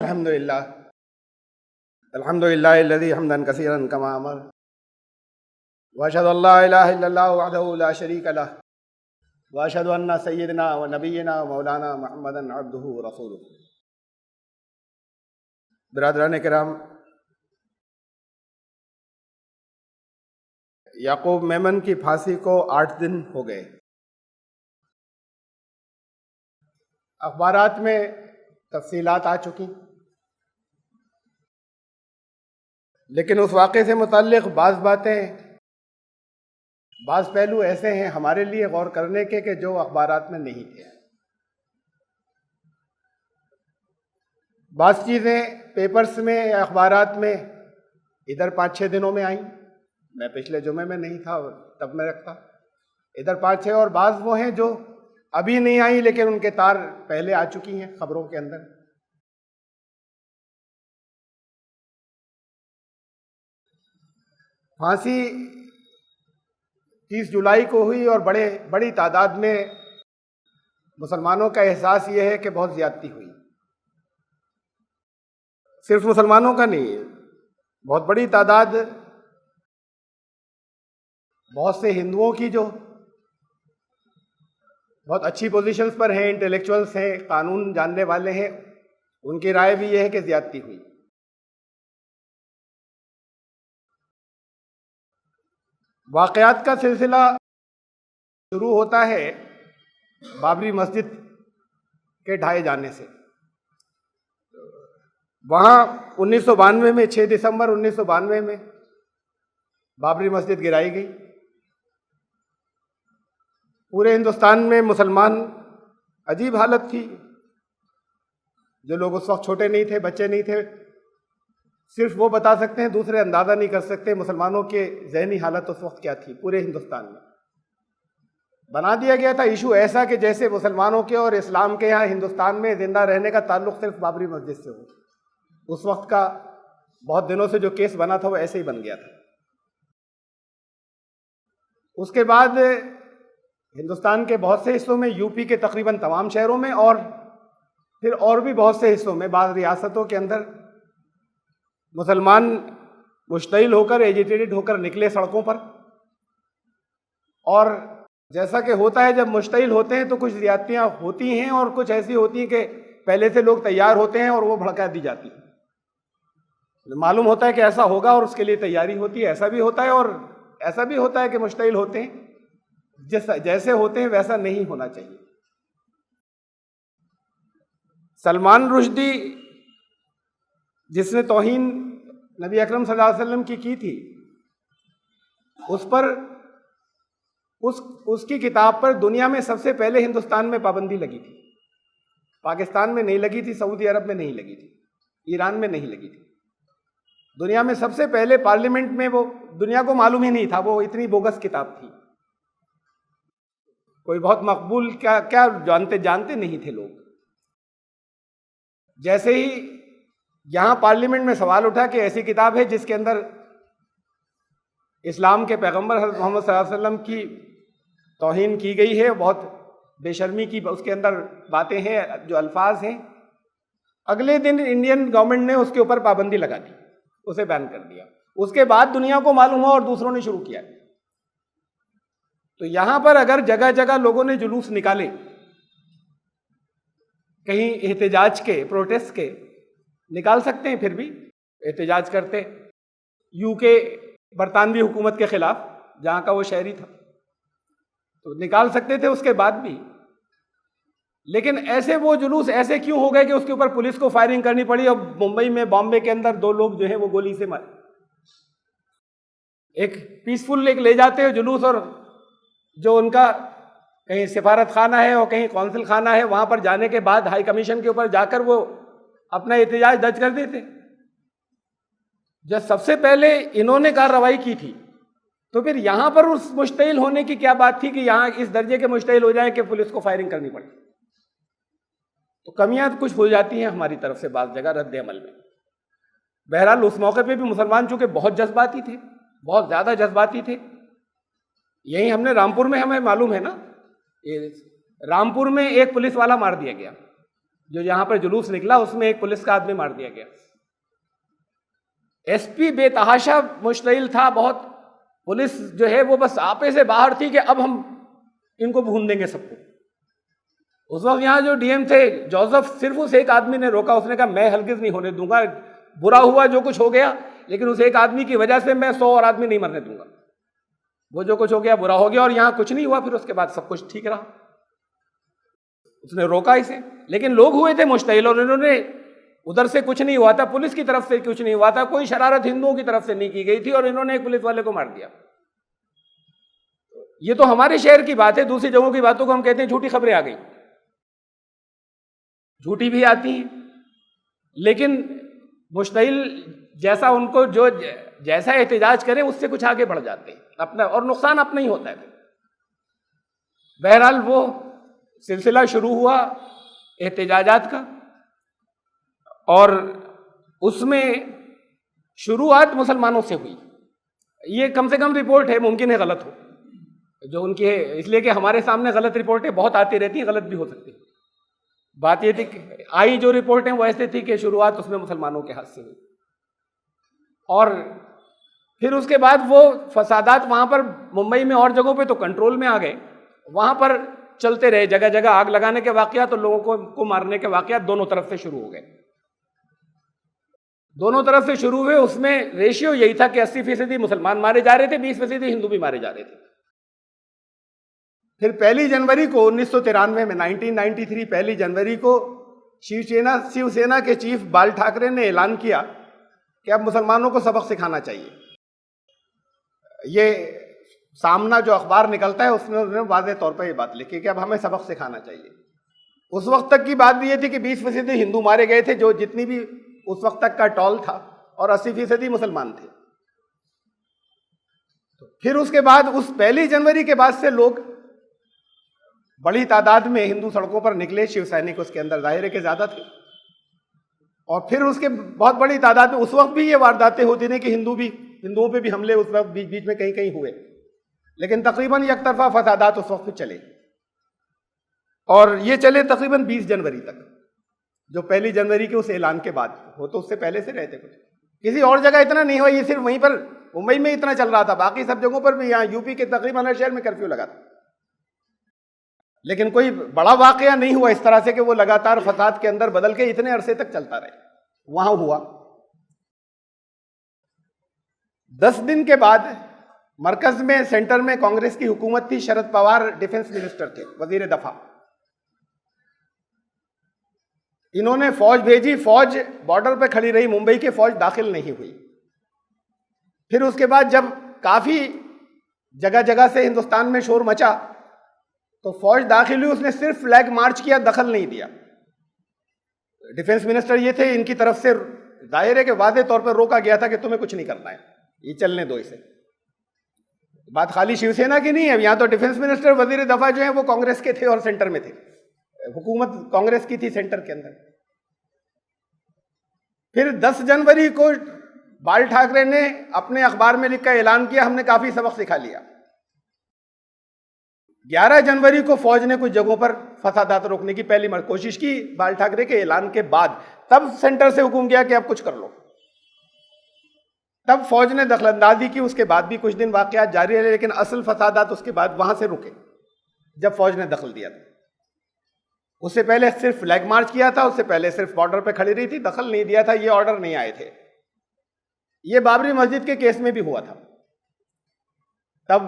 الحمد للہ الذی حمدا کثیرا کما امر واشهد ان لا الہ الا اللہ وحدہ لا شریک لہ واشهد ان سیدنا و نبینا و مولانا محمدا عبدہ ورسولہ۔ برادران کرام، یعقوب میمن کی پھانسی کو 8 دن ہو گئے۔ اخبارات میں تفصیلات آ چکی، لیکن اس واقعے سے متعلق بعض باتیں، بعض پہلو ایسے ہیں ہمارے لیے غور کرنے کے کہ جو اخبارات میں نہیں تھے۔ بعض چیزیں پیپرز میں یا اخبارات میں ادھر 5-6 دنوں میں آئیں، میں پچھلے جمعے میں نہیں تھا تب میں رکھتا، ادھر 5-6، اور بعض وہ ہیں جو ابھی نہیں آئیں لیکن ان کے تار پہلے آ چکی ہیں خبروں کے اندر۔ پھانسی 30 جولائی کو ہوئی اور بڑی تعداد میں مسلمانوں کا احساس یہ ہے کہ بہت زیادتی ہوئی۔ صرف مسلمانوں کا نہیں، بہت بڑی تعداد بہت سے ہندوؤں کی جو بہت اچھی پوزیشنز پر ہیں، انٹلیکچوئلس ہیں، قانون جاننے والے ہیں، ان کی رائے بھی یہ ہے کہ زیادتی ہوئی۔ واقعات کا سلسلہ شروع ہوتا ہے بابری مسجد کے ڈھائے جانے سے۔ وہاں 1992 میں 6 دسمبر 1992 میں بابری مسجد گرائی گئی۔ پورے ہندوستان میں مسلمان، عجیب حالت تھی۔ جو لوگ اس وقت چھوٹے نہیں تھے، بچے نہیں تھے، صرف وہ بتا سکتے ہیں، دوسرے اندازہ نہیں کر سکتے مسلمانوں کے ذہنی حالت اس وقت کیا تھی۔ پورے ہندوستان میں بنا دیا گیا تھا ایشو ایسا کہ جیسے مسلمانوں کے اور اسلام کے یہاں ہندوستان میں زندہ رہنے کا تعلق صرف بابری مسجد سے ہو۔ اس وقت کا بہت دنوں سے جو کیس بنا تھا وہ ایسے ہی بن گیا تھا۔ اس کے بعد ہندوستان کے بہت سے حصوں میں، یو پی کے تقریباً تمام شہروں میں، اور پھر اور بھی بہت سے حصوں میں، بعض ریاستوں کے اندر مسلمان مشتعل ہو کر، ایجیٹیٹڈ ہو کر نکلے سڑکوں پر۔ اور جیسا کہ ہوتا ہے جب مشتعل ہوتے ہیں تو کچھ زیادتیاں ہوتی ہیں اور کچھ ایسی ہوتی ہیں کہ پہلے سے لوگ تیار ہوتے ہیں اور وہ بھڑکا دی جاتی ہیں۔ معلوم ہوتا ہے کہ ایسا ہوگا اور اس کے لیے تیاری ہوتی ہے، ایسا بھی ہوتا ہے، اور ایسا بھی ہوتا ہے کہ مشتعل ہوتے ہیں، جیسے ہوتے ہیں ویسا نہیں ہونا چاہیے۔ سلمان رشدی، جس نے توہین نبی اکرم صلی اللہ علیہ وسلم کی تھی، اس پر، اس کی کتاب پر دنیا میں سب سے پہلے ہندوستان میں پابندی لگی تھی۔ پاکستان میں نہیں لگی تھی، سعودی عرب میں نہیں لگی تھی، ایران میں نہیں لگی تھی۔ دنیا میں سب سے پہلے پارلیمنٹ میں، وہ دنیا کو معلوم ہی نہیں تھا، وہ اتنی بوگس کتاب تھی، کوئی بہت مقبول کیا جانتے نہیں تھے لوگ۔ جیسے ہی یہاں پارلیمنٹ میں سوال اٹھا کہ ایسی کتاب ہے جس کے اندر اسلام کے پیغمبر حضرت محمد صلی اللہ علیہ وسلم کی توہین کی گئی ہے، بہت بے شرمی کی اس کے اندر باتیں ہیں، جو الفاظ ہیں، اگلے دن انڈین گورنمنٹ نے اس کے اوپر پابندی لگا دی، اسے بین کر دیا۔ اس کے بعد دنیا کو معلوم ہوا اور دوسروں نے شروع کیا۔ تو یہاں پر اگر جگہ جگہ لوگوں نے جلوس نکالے، کہیں احتجاج کے، پروٹیسٹ کے، نکال سکتے ہیں، پھر بھی احتجاج کرتے، یو کے برطانوی حکومت کے خلاف جہاں کا وہ شہری تھا، تو نکال سکتے تھے اس کے بعد بھی۔ لیکن ایسے وہ جلوس ایسے کیوں ہو گئے کہ اس کے اوپر پولیس کو فائرنگ کرنی پڑی؟ اور ممبئی میں، بامبے کے اندر 2 لوگ جو ہیں وہ گولی سے مارے۔ ایک پیسفل لے جاتے ہیں جلوس، اور جو ان کا کہیں سفارت خانہ ہے اور کہیں قونصل خانہ ہے، وہاں پر جانے کے بعد ہائی کمیشن کے اوپر جا کر وہ اپنا احتجاج درج کر دیتے۔ جب سب سے پہلے انہوں نے کارروائی کی تھی، تو پھر یہاں پر اس مشتعل ہونے کی کیا بات تھی کہ یہاں اس درجے کے مشتعل ہو جائیں کہ پولیس کو فائرنگ کرنی پڑے؟ تو کمیاں کچھ ہو جاتی ہیں ہماری طرف سے بعض جگہ رد عمل میں۔ بہرحال اس موقع پہ بھی مسلمان چونکہ بہت جذباتی تھے، بہت زیادہ جذباتی تھے۔ یہی ہم نے رامپور میں، ہمیں معلوم ہے نا، رامپور میں ایک پولیس والا مار دیا گیا، جو یہاں پر جلوس نکلا اس میں ایک پولیس کا آدمی مار دیا گیا. ایس پی بے تحاشا مشتعل تھا بہت. پولیس جو ہے وہ بس آپے سے باہر تھی کہ اب ہم ان کو بھون دیں گے سب کو. اس وقت یہاں جو ڈی ایم تھے جوزف, صرف اس ایک آدمی نے روکا. اس نے کہا میں ہرگز نہیں ہونے دوں گا, برا ہوا جو کچھ ہو گیا, لیکن اس ایک آدمی کی وجہ سے میں 100 اور آدمی نہیں مرنے دوں گا. وہ جو کچھ ہو گیا برا ہو گیا, اور یہاں کچھ نہیں ہوا. پھر اس کے بعد سب کچھ ٹھیک رہا. اس نے روکا اسے, لیکن لوگ ہوئے تھے مشتعل, اور انہوں نے ادھر سے کچھ نہیں ہوا تھا, پولیس کی طرف سے کچھ نہیں ہوا تھا, کوئی شرارت ہندوؤں کی طرف سے نہیں کی گئی تھی, اور انہوں نے ایک پولیس والے کو مار دیا. یہ تو ہمارے شہر کی بات ہے. دوسری جگہوں کی باتوں کو ہم کہتے ہیں جھوٹی خبریں آ گئی. جھوٹی بھی آتی ہیں, لیکن مشتعل جیسا ان کو جو جیسا احتجاج کریں اس سے کچھ آگے بڑھ جاتے ہیں اپنا, اور نقصان اپنا ہی ہوتا ہے. بہرحال وہ سلسلہ شروع ہوا احتجاجات کا, اور اس میں شروعات مسلمانوں سے ہوئی. یہ کم سے کم رپورٹ ہے, ممکن ہے غلط ہو جو ان کی ہے, اس لیے کہ ہمارے سامنے غلط رپورٹیں بہت آتی رہتی ہیں, غلط بھی ہو سکتی. بات یہ تھی کہ آئی جو رپورٹیں وہ ایسے تھی کہ شروعات اس میں مسلمانوں کے ہاتھ سے ہوئی, اور پھر اس کے بعد وہ فسادات وہاں پر ممبئی میں اور جگہوں پہ تو کنٹرول میں آ گئے. وہاں پر چلتے رہے, جگہ جگہ آگ لگانے کے واقعات اور لوگوں کو مارنے کے واقعات دونوں طرف سے شروع ہو گئے. دونوں طرف سے شروع ہوئے. اس میں ریشیو یہی تھا کہ 80% مسلمان مارے جا رہے تھے, 20% ہندو بھی مارے جا رہے تھے. پھر 1 جنوری کو 1993 میں 1993 1 جنوری کو شیو سینا کے چیف بال ٹھاکرے نے اعلان کیا کہ اب مسلمانوں کو سبق سکھانا چاہیے. یہ سامنا جو اخبار نکلتا ہے اس میں انہوں نے واضح طور پر یہ بات لکھی کہ اب ہمیں سبق سکھانا چاہیے. اس وقت تک کی بات بھی یہ تھی کہ 20% ہندو مارے گئے تھے, جو جتنی بھی اس وقت تک کا ٹول تھا, اور 80% مسلمان تھے. پھر اس کے بعد اس 1 جنوری کے بعد سے لوگ بڑی تعداد میں ہندو سڑکوں پر نکلے. شیو سینک اس کے اندر ظاہر ہے کہ زیادہ تھے, اور پھر اس کے بہت بڑی تعداد میں اس وقت بھی یہ وارداتیں ہوتی تھیں کہ ہندوؤں پہ بھی حملے اس وقت بیچ میں کہیں کہیں ہوئے, لیکن تقریباً یک طرفہ فسادات اس وقت چلے, اور یہ چلے تقریباً 20 جنوری تک, جو 1 جنوری کے اس اعلان کے بعد. ہو تو اس سے پہلے سے رہتے کچھ, کسی اور جگہ اتنا نہیں ہوا, یہ صرف وہیں پر ممبئی میں اتنا چل رہا تھا. باقی سب جگہوں پر بھی, یہاں یو پی کے تقریباً ہر شہر میں کرفیو لگا تھا, لیکن کوئی بڑا واقعہ نہیں ہوا اس طرح سے کہ وہ لگاتار فساد کے اندر بدل کے اتنے عرصے تک چلتا رہے. وہاں ہوا 10 دن کے بعد مرکز میں, سینٹر میں کانگریس کی حکومت تھی. شرد پوار ڈیفنس منسٹر تھے, وزیر دفاع. انہوں نے فوج بھیجی, فوج بارڈر پہ کھڑی رہی, ممبئی کی فوج داخل نہیں ہوئی. پھر اس کے بعد جب کافی جگہ جگہ سے ہندوستان میں شور مچا تو فوج داخل ہوئی, اس نے صرف فلیگ مارچ کیا, دخل نہیں دیا. ڈیفنس منسٹر یہ تھے, ان کی طرف سے ظاہر ہے کہ واضح طور پر روکا گیا تھا کہ تمہیں کچھ نہیں کرنا ہے, یہ چلنے دو اسے. بات خالی شیو سینا کی نہیں ہے, یہاں تو ڈیفنس منسٹر وزیر دفاع جو ہیں وہ کانگریس کے تھے اور سینٹر میں تھے, حکومت کانگریس کی تھی سینٹر کے اندر. پھر 10 جنوری کو بال ٹھاکرے نے اپنے اخبار میں لکھ کر اعلان کیا ہم نے کافی سبق سکھا لیا. 11 جنوری کو فوج نے کچھ جگہوں پر فسادات روکنے کی پہلی کوشش کی بال ٹھاکرے کے اعلان کے بعد. تب سینٹر سے حکم کیا کہ اب کچھ کر لو. تب فوج نے دخل اندازی کی. اس کے بعد بھی کچھ دن واقعات جاری رہے, لیکن اصل فسادات اس کے بعد وہاں سے رکے جب فوج نے دخل دیا تھا. اس سے پہلے صرف فلیگ مارچ کیا تھا, اس سے پہلے صرف بارڈر پہ کھڑی رہی تھی, دخل نہیں دیا تھا, یہ آرڈر نہیں آئے تھے. یہ بابری مسجد کے کیس میں بھی ہوا تھا. تب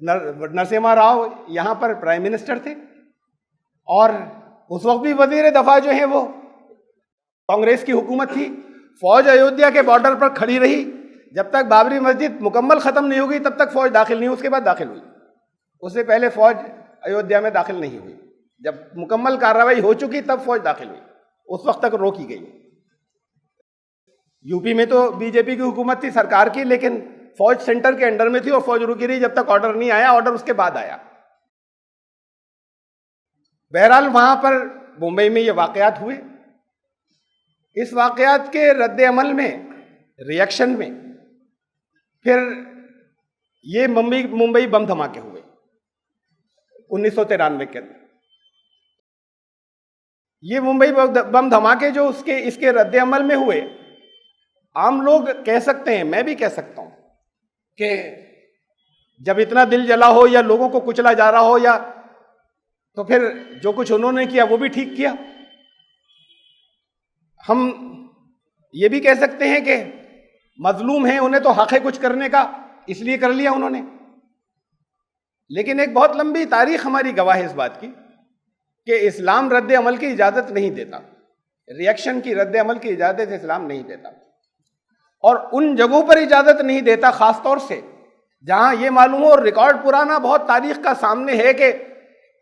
نرسمہا راؤ یہاں پر پرائم منسٹر تھے, اور اس وقت بھی وزیر دفاع جو ہیں وہ کانگریس کی حکومت تھی. فوج ایودھیا کے بارڈر پر کھڑی رہی جب تک بابری مسجد مکمل ختم نہیں ہوگی, تب تک فوج داخل نہیں ہوئی. اس کے بعد داخل ہوئی, اس سے پہلے فوج ایودھیا میں داخل نہیں ہوئی. جب مکمل کارروائی ہو چکی تب فوج داخل ہوئی, اس وقت تک روکی گئی. یو پی میں تو بی جے پی کی حکومت تھی سرکار کی, لیکن فوج سینٹر کے انڈر میں تھی اور فوج رکی رہی جب تک آرڈر نہیں آیا. آرڈر اس کے بعد آیا. بہرحال وہاں پر ممبئی میں یہ واقعات ہوئے. اس واقعات کے رد عمل میں, ریئیکشن میں, پھر یہ ممبئی بم دھماکے ہوئے 1993 کے اندر. یہ ممبئی بم دھماکے جو اس کے رد عمل میں ہوئے، عام لوگ کہہ سکتے ہیں، میں بھی کہہ سکتا ہوں کہ جب اتنا دل جلا ہو یا لوگوں کو کچلا جا رہا ہو، یا تو پھر جو کچھ انہوں نے کیا وہ بھی ٹھیک کیا۔ ہم یہ بھی کہہ سکتے ہیں کہ مظلوم ہیں، انہیں تو حق ہے کچھ کرنے کا، اس لیے کر لیا انہوں نے۔ لیکن ایک بہت لمبی تاریخ ہماری گواہ ہے اس بات کی کہ اسلام رد عمل کی اجازت نہیں دیتا، ریئیکشن کی، رد عمل کی اجازت اسلام نہیں دیتا، اور ان جگہوں پر اجازت نہیں دیتا خاص طور سے جہاں یہ معلوم ہو، اور ریکارڈ پرانا بہت تاریخ کا سامنے ہے کہ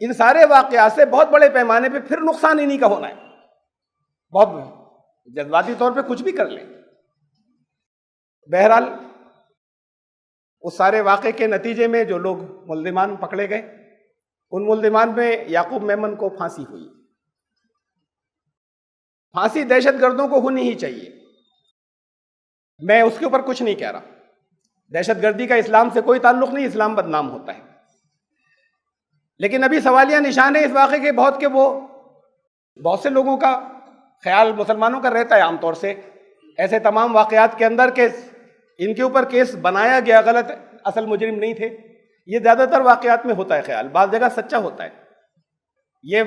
ان سارے واقعات سے بہت بڑے پیمانے پہ پھر نقصان انہی کا ہونا ہے، بہت جذباتی طور پہ کچھ بھی کر لیں۔ بہرحال اس سارے واقعے کے نتیجے میں جو لوگ ملزمان پکڑے گئے، ان ملزمان میں یعقوب میمن کو پھانسی ہوئی۔ پھانسی دہشت گردوں کو ہونی ہی چاہیے، میں اس کے اوپر کچھ نہیں کہہ رہا، دہشت گردی کا اسلام سے کوئی تعلق نہیں، اسلام بدنام ہوتا ہے۔ لیکن ابھی سوالیہ نشان ہے اس واقعے کے بہت، کہ وہ بہت سے لوگوں کا خیال، مسلمانوں کا رہتا ہے عام طور سے ایسے تمام واقعات کے اندر کہ ان کے اوپر کیس بنایا گیا غلط، اصل مجرم نہیں تھے۔ یہ زیادہ تر واقعات میں ہوتا ہے خیال، بعض جگہ سچا ہوتا ہے۔ یہ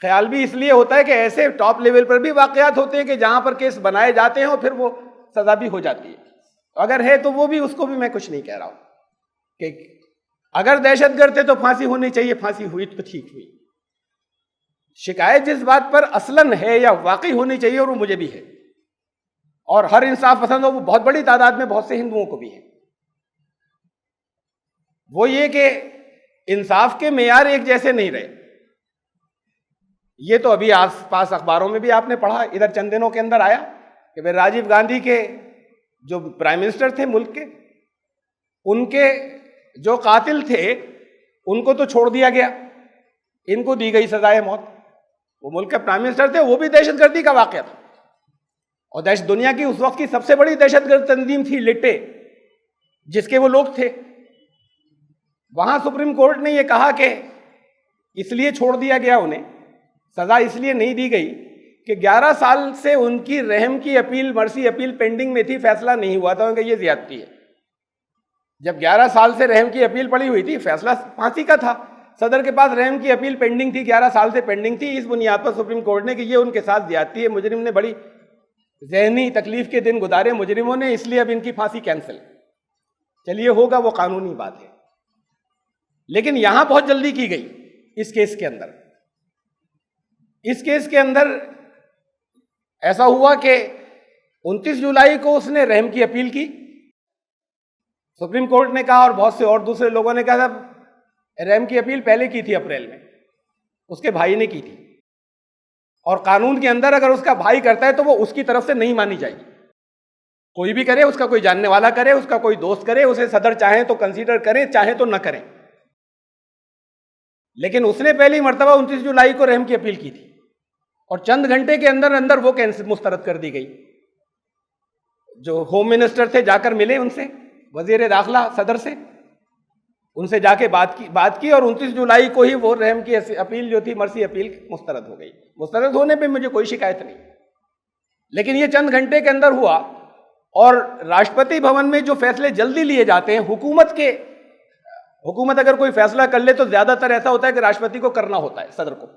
خیال بھی اس لیے ہوتا ہے کہ ایسے ٹاپ لیول پر بھی واقعات ہوتے ہیں کہ جہاں پر کیس بنائے جاتے ہیں اور پھر وہ سزا بھی ہو جاتی ہے۔ اگر ہے تو وہ بھی، اس کو بھی میں کچھ نہیں کہہ رہا ہوں کہ اگر دہشت گرد تھے تو پھانسی ہونی چاہیے، پھانسی ہوئی تو ٹھیک ہوئی۔ شکایت جس بات پر اصلاً ہے یا واقعی ہونی چاہیے، اور وہ مجھے بھی ہے، اور ہر انصاف پسند ہو، وہ بہت بڑی تعداد میں بہت سے ہندوؤں کو بھی ہے، وہ یہ کہ انصاف کے معیار ایک جیسے نہیں رہے۔ یہ تو ابھی آس پاس اخباروں میں بھی آپ نے پڑھا، ادھر چند دنوں کے اندر آیا کہ بھائی راجیو گاندھی کے جو پرائم منسٹر تھے ملک کے، ان کے جو قاتل تھے ان کو تو چھوڑ دیا گیا، ان کو دی گئی سزائے موت۔ وہ ملک کے پرائم منسٹر تھے، وہ بھی دہشت گردی کا واقعہ تھا، اور دنیا کی اس وقت کی سب سے بڑی دہشت گرد تنظیم تھی لٹے، جس کے وہ لوگ تھے۔ وہاں سپریم کورٹ نے یہ کہا کہ اس لیے چھوڑ دیا گیا انہیں، سزا اس لیے نہیں دی گئی کہ 11 سال سے ان کی رحم کی اپیل، مرسی اپیل پینڈنگ میں تھی، فیصلہ نہیں ہوا تھا، کہ یہ زیادتی ہے۔ جب 11 سال سے رحم کی اپیل پڑی ہوئی تھی، فیصلہ پھانسی کا تھا، صدر کے پاس رحم کی اپیل پینڈنگ تھی، 11 سال سے پینڈنگ تھی، اس بنیاد پر سپریم کورٹ نے کہ یہ ان کے ساتھ زیادتی ہے، مجرم نے بڑی ذہنی تکلیف کے دن گزارے مجرموں نے، اس لیے اب ان کی پھانسی کینسل۔ چلیے ہوگا، وہ قانونی بات ہے، لیکن یہاں بہت جلدی کی گئی اس کیس کے اندر۔ اس کیس کے اندر ایسا ہوا کہ 29 جولائی کو اس نے رحم کی اپیل کی، سپریم کورٹ نے کہا، اور بہت سے اور دوسرے لوگوں نے کہا تھا رحم کی اپیل پہلے کی تھی، اپریل میں اس کے بھائی نے کی تھی، اور قانون کے اندر اگر اس کا بھائی کرتا ہے تو وہ اس کی طرف سے نہیں مانی جائے گی، کوئی بھی کرے، اس کا کوئی جاننے والا کرے، اس کا کوئی دوست کرے، اسے صدر چاہیں تو کنسیڈر کریں، چاہیں تو نہ کریں۔ لیکن اس نے پہلی مرتبہ 29 جولائی کو رحم کی اپیل کی تھی، اور چند گھنٹے کے اندر اندر وہ مسترد کر دی گئی۔ جو ہوم منسٹر تھے جا کر ملے ان سے، وزیر داخلہ صدر سے، ان سے جا کے بات کی، اور 29 جولائی کو ہی وہ رحم کی اپیل جو تھی، مرسی اپیل، مسترد ہو گئی۔ مسترد ہونے پہ مجھے کوئی شکایت نہیں، لیکن یہ چند گھنٹے کے اندر ہوا، اور راشٹرپتی بھون میں جو فیصلے جلدی لیے جاتے ہیں، حکومت اگر کوئی فیصلہ کر لے تو زیادہ تر ایسا ہوتا ہے کہ راشٹرپتی کو کرنا ہوتا ہے، صدر کو۔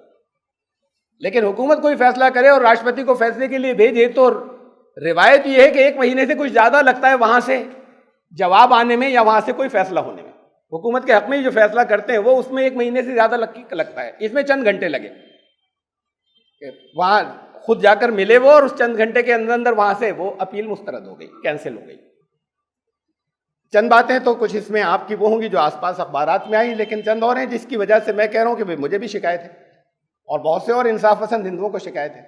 لیکن حکومت کوئی فیصلہ کرے اور راشٹرپتی کو فیصلے کے لیے بھیجے تو روایت یہ ہے کہ 1 مہینے سے کچھ زیادہ لگتا ہے وہاں سے جواب آنے میں، یا وہاں سے کوئی فیصلہ ہونے میں۔ حکومت کے حق میں جو فیصلہ کرتے ہیں وہ اس میں 1 مہینے سے زیادہ لگتا ہے، اس میں چند گھنٹے لگے، وہاں خود جا کر ملے وہ، اور اس چند گھنٹے کے اندر اندر وہاں سے وہ اپیل مسترد ہو گئی، کینسل ہو گئی۔ چند باتیں تو کچھ اس میں آپ کی وہ ہوں گی جو آس پاس اخبارات میں آئی، لیکن چند اور ہیں جس کی وجہ سے میں کہہ رہا ہوں کہ مجھے بھی شکایت ہے، اور بہت سے اور انصاف پسند ہندوؤں کو شکایت ہے۔